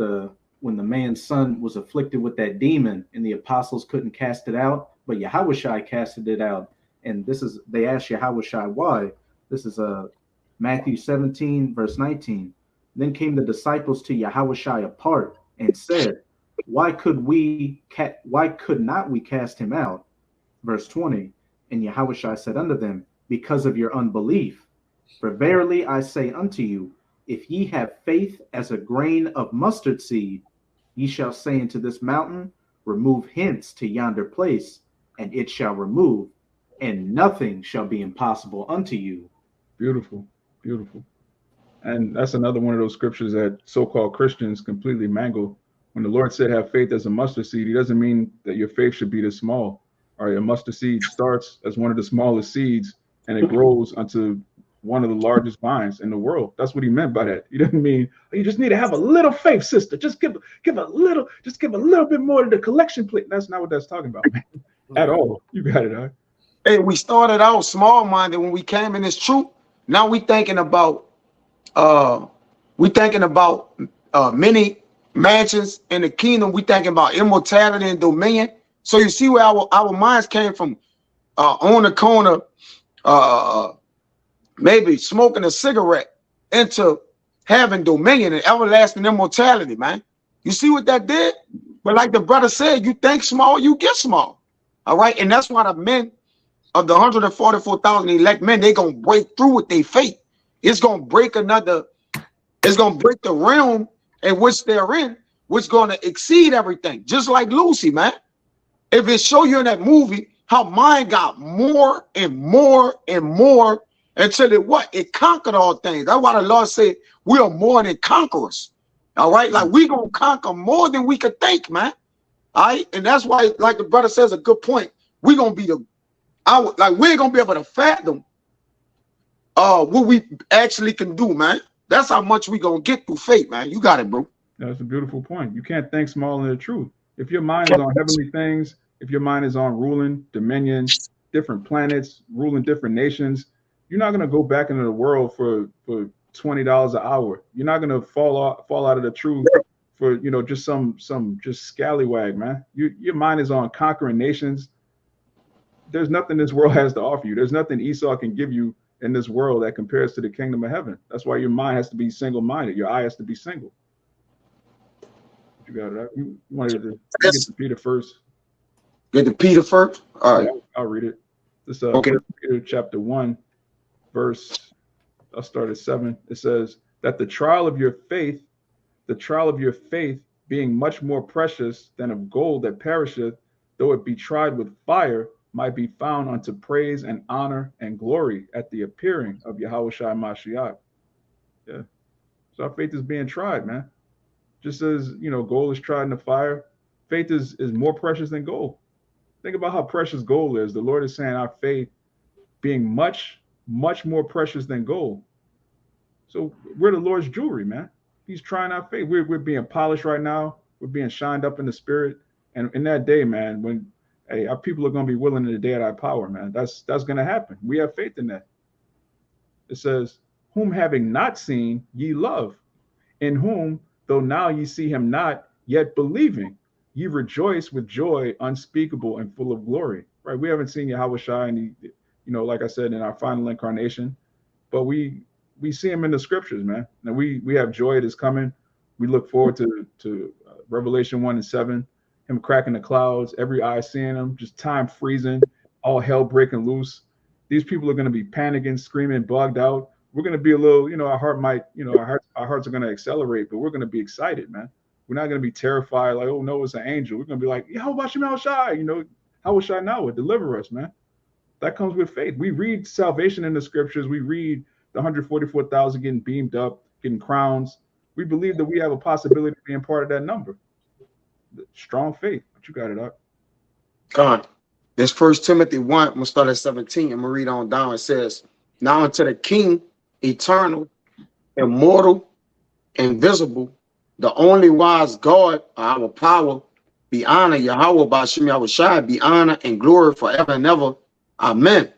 when the man's son was afflicted with that demon and the apostles couldn't cast it out, but Yahushua casted it out. And they asked Yahushua why. This is Matthew 17 verse 19. Then came the disciples to Yahushua apart and said, why could not we cast him out? Verse 20. And Yahushua said unto them, because of your unbelief. For verily I say unto you, if ye have faith as a grain of mustard seed, ye shall say unto this mountain, remove hence to yonder place, and it shall remove, and nothing shall be impossible unto you. Beautiful, beautiful. And that's another one of those scriptures that so-called Christians completely mangle. When the Lord said have faith as a mustard seed, he doesn't mean that your faith should be this small. All right, a mustard seed starts as one of the smallest seeds, and it grows onto one of the largest vines in the world. That's what he meant by that. He didn't mean you just need to have a little faith, sister. Just give a little bit more to the collection plate. That's not what that's talking about, man. At all. You got it, huh? Hey, we started out small-minded when we came in this truth. Now we thinking about many mansions in the kingdom. We thinking about immortality and dominion. So you see where our minds came from, on the corner, maybe smoking a cigarette, into having dominion and everlasting immortality, man. You see what that did? But like the brother said, you think small, you get small. All right. And that's why the men of the 144,000 elect men, they're going to break through with their faith. It's going to break the realm in which they're in, which is going to exceed everything. Just like Lucy, man. If it show you in that movie how mine got more and more and more until it conquered all things. That's why the Lord said we are more than conquerors. All right, like we gonna conquer more than we could think, man. All right, and that's why, like the brother says, a good point. We gonna be we ain't gonna be able to fathom what we actually can do, man. That's how much we gonna get through faith, man. You got it, bro. That's a beautiful point. You can't think small in the truth. If your mind is on heavenly things, if your mind is on ruling dominion, different planets, ruling different nations, you're not gonna go back into the world for $20 an hour. You're not gonna fall out of the truth for just some scallywag, man. Your mind is on conquering nations. There's nothing this world has to offer you. There's nothing Esau can give you in this world that compares to the kingdom of heaven. That's why your mind has to be single-minded. Your eye has to be single. You got it. You wanted to get to Peter first. Get to Peter first. All right, I'll read it. This okay. Peter chapter 1, verse. I'll start at 7. It says that the trial of your faith, being much more precious than of gold that perisheth, though it be tried with fire, might be found unto praise and honor and glory at the appearing of Yahushua Mashiach. Yeah. So our faith is being tried, man. Just as gold is tried in the fire, faith is more precious than gold. Think about how precious gold is. The Lord is saying our faith being much, much more precious than gold. So we're the Lord's jewelry, man. He's trying our faith. We're being polished right now. We're being shined up in the spirit. And in that day, man, when our people are going to be willing in the day of our power, man, that's going to happen. We have faith in that. It says, whom having not seen, ye love, in whom, though now ye see him not, yet believing, ye rejoice with joy unspeakable and full of glory. Right? We haven't seen Yahushua, and like I said, in our final incarnation, but we see him in the scriptures, man. And we have joy that's coming. We look forward to Revelation 1 and 7, him cracking the clouds, every eye seeing him, just time freezing, all hell breaking loose. These people are going to be panicking, screaming, bugged out. We're going to be a little, our heart might, our hearts are going to accelerate, but we're going to be excited, man. We're not going to be terrified, like, oh no, it's an angel. We're going to be like, how about Yahushua? Yahushua now would deliver us, man. That comes with faith. We read salvation in the scriptures. We read the 144,000 getting beamed up, getting crowns. We believe that we have a possibility of being part of that number. Strong faith. But you got it up. God. This 1 Timothy 1, I'm going to start at 17. I'm going to read on down. It says, now unto the King, eternal, immortal, invisible, the only wise God, our power, be honor, Yahweh Bashim Yahushai, be honor and glory forever and ever. Amen.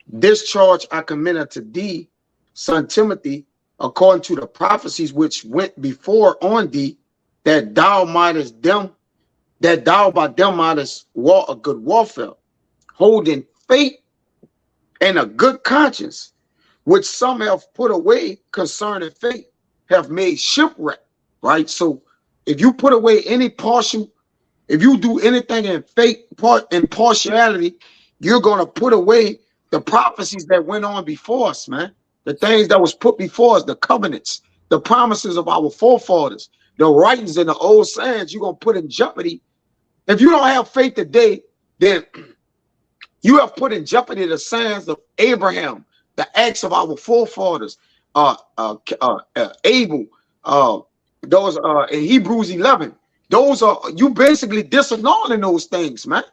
This charge I commend unto thee, son Timothy, according to the prophecies which went before on thee, that thou mightest them, that thou by them mightest war a good warfare, holding faith and a good conscience, which some have put away concerning faith, have made shipwreck. Right? So if you put away any partial, if you do anything in faith, in partiality, you're gonna put away the prophecies that went on before us, man. The things that was put before us, the covenants, the promises of our forefathers, the writings in the old sayings, you're gonna put in jeopardy. If you don't have faith today, then you have put in jeopardy the sayings of Abraham, the acts of our forefathers, Abel, those in Hebrews 11. Those are, you basically disannulling those things, man.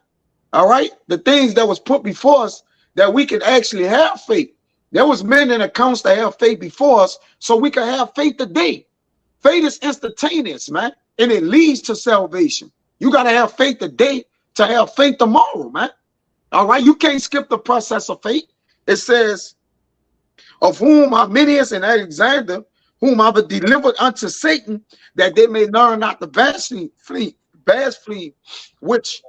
All right, the things that was put before us that we can actually have faith. There was men in accounts that have faith before us, so we can have faith today. Faith is instantaneous, man, and it leads to salvation. You got to have faith today to have faith tomorrow, man. All right, you can't skip the process of faith. It says, of whom Arminius and Alexander, whom I have delivered unto Satan, that they may learn not the blaspheme, which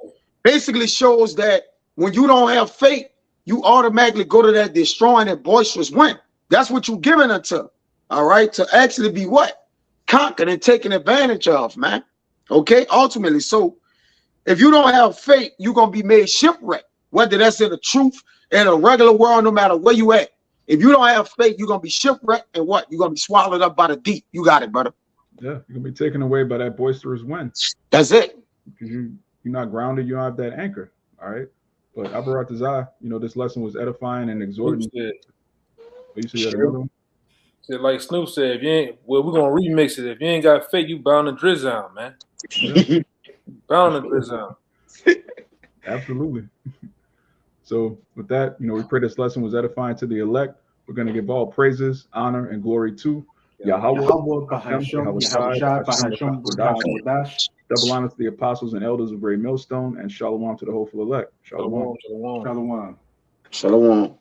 basically shows that when you don't have faith, you automatically go to that destroying and boisterous wind. That's what you're given unto, all right, to actually be what? Conquered and taken advantage of, man. Okay, ultimately. So if you don't have faith, you're going to be made shipwrecked, whether that's in the truth, in a regular world, no matter where you at. If you don't have faith, you're going to be shipwrecked, and what? You're going to be swallowed up by the deep. You got it, brother. Yeah, you're going to be taken away by that boisterous wind. That's it. Because you're not grounded, you don't have that anchor, all right? But Abaratazah, this lesson was edifying and exhorting. You see that another one? Said, like Snoop said, if you ain't, well, we're gonna remix it. If you ain't got faith, you bound to drizzle, man. Yeah. Bound to drizzle. Absolutely. So with that, we pray this lesson was edifying to the elect. We're going to give all praises, honor, and glory to Yahweh. Double honor to the apostles and elders of Great Millstone, and shalom to the hopeful elect. Shalom. Shalom. Shalom.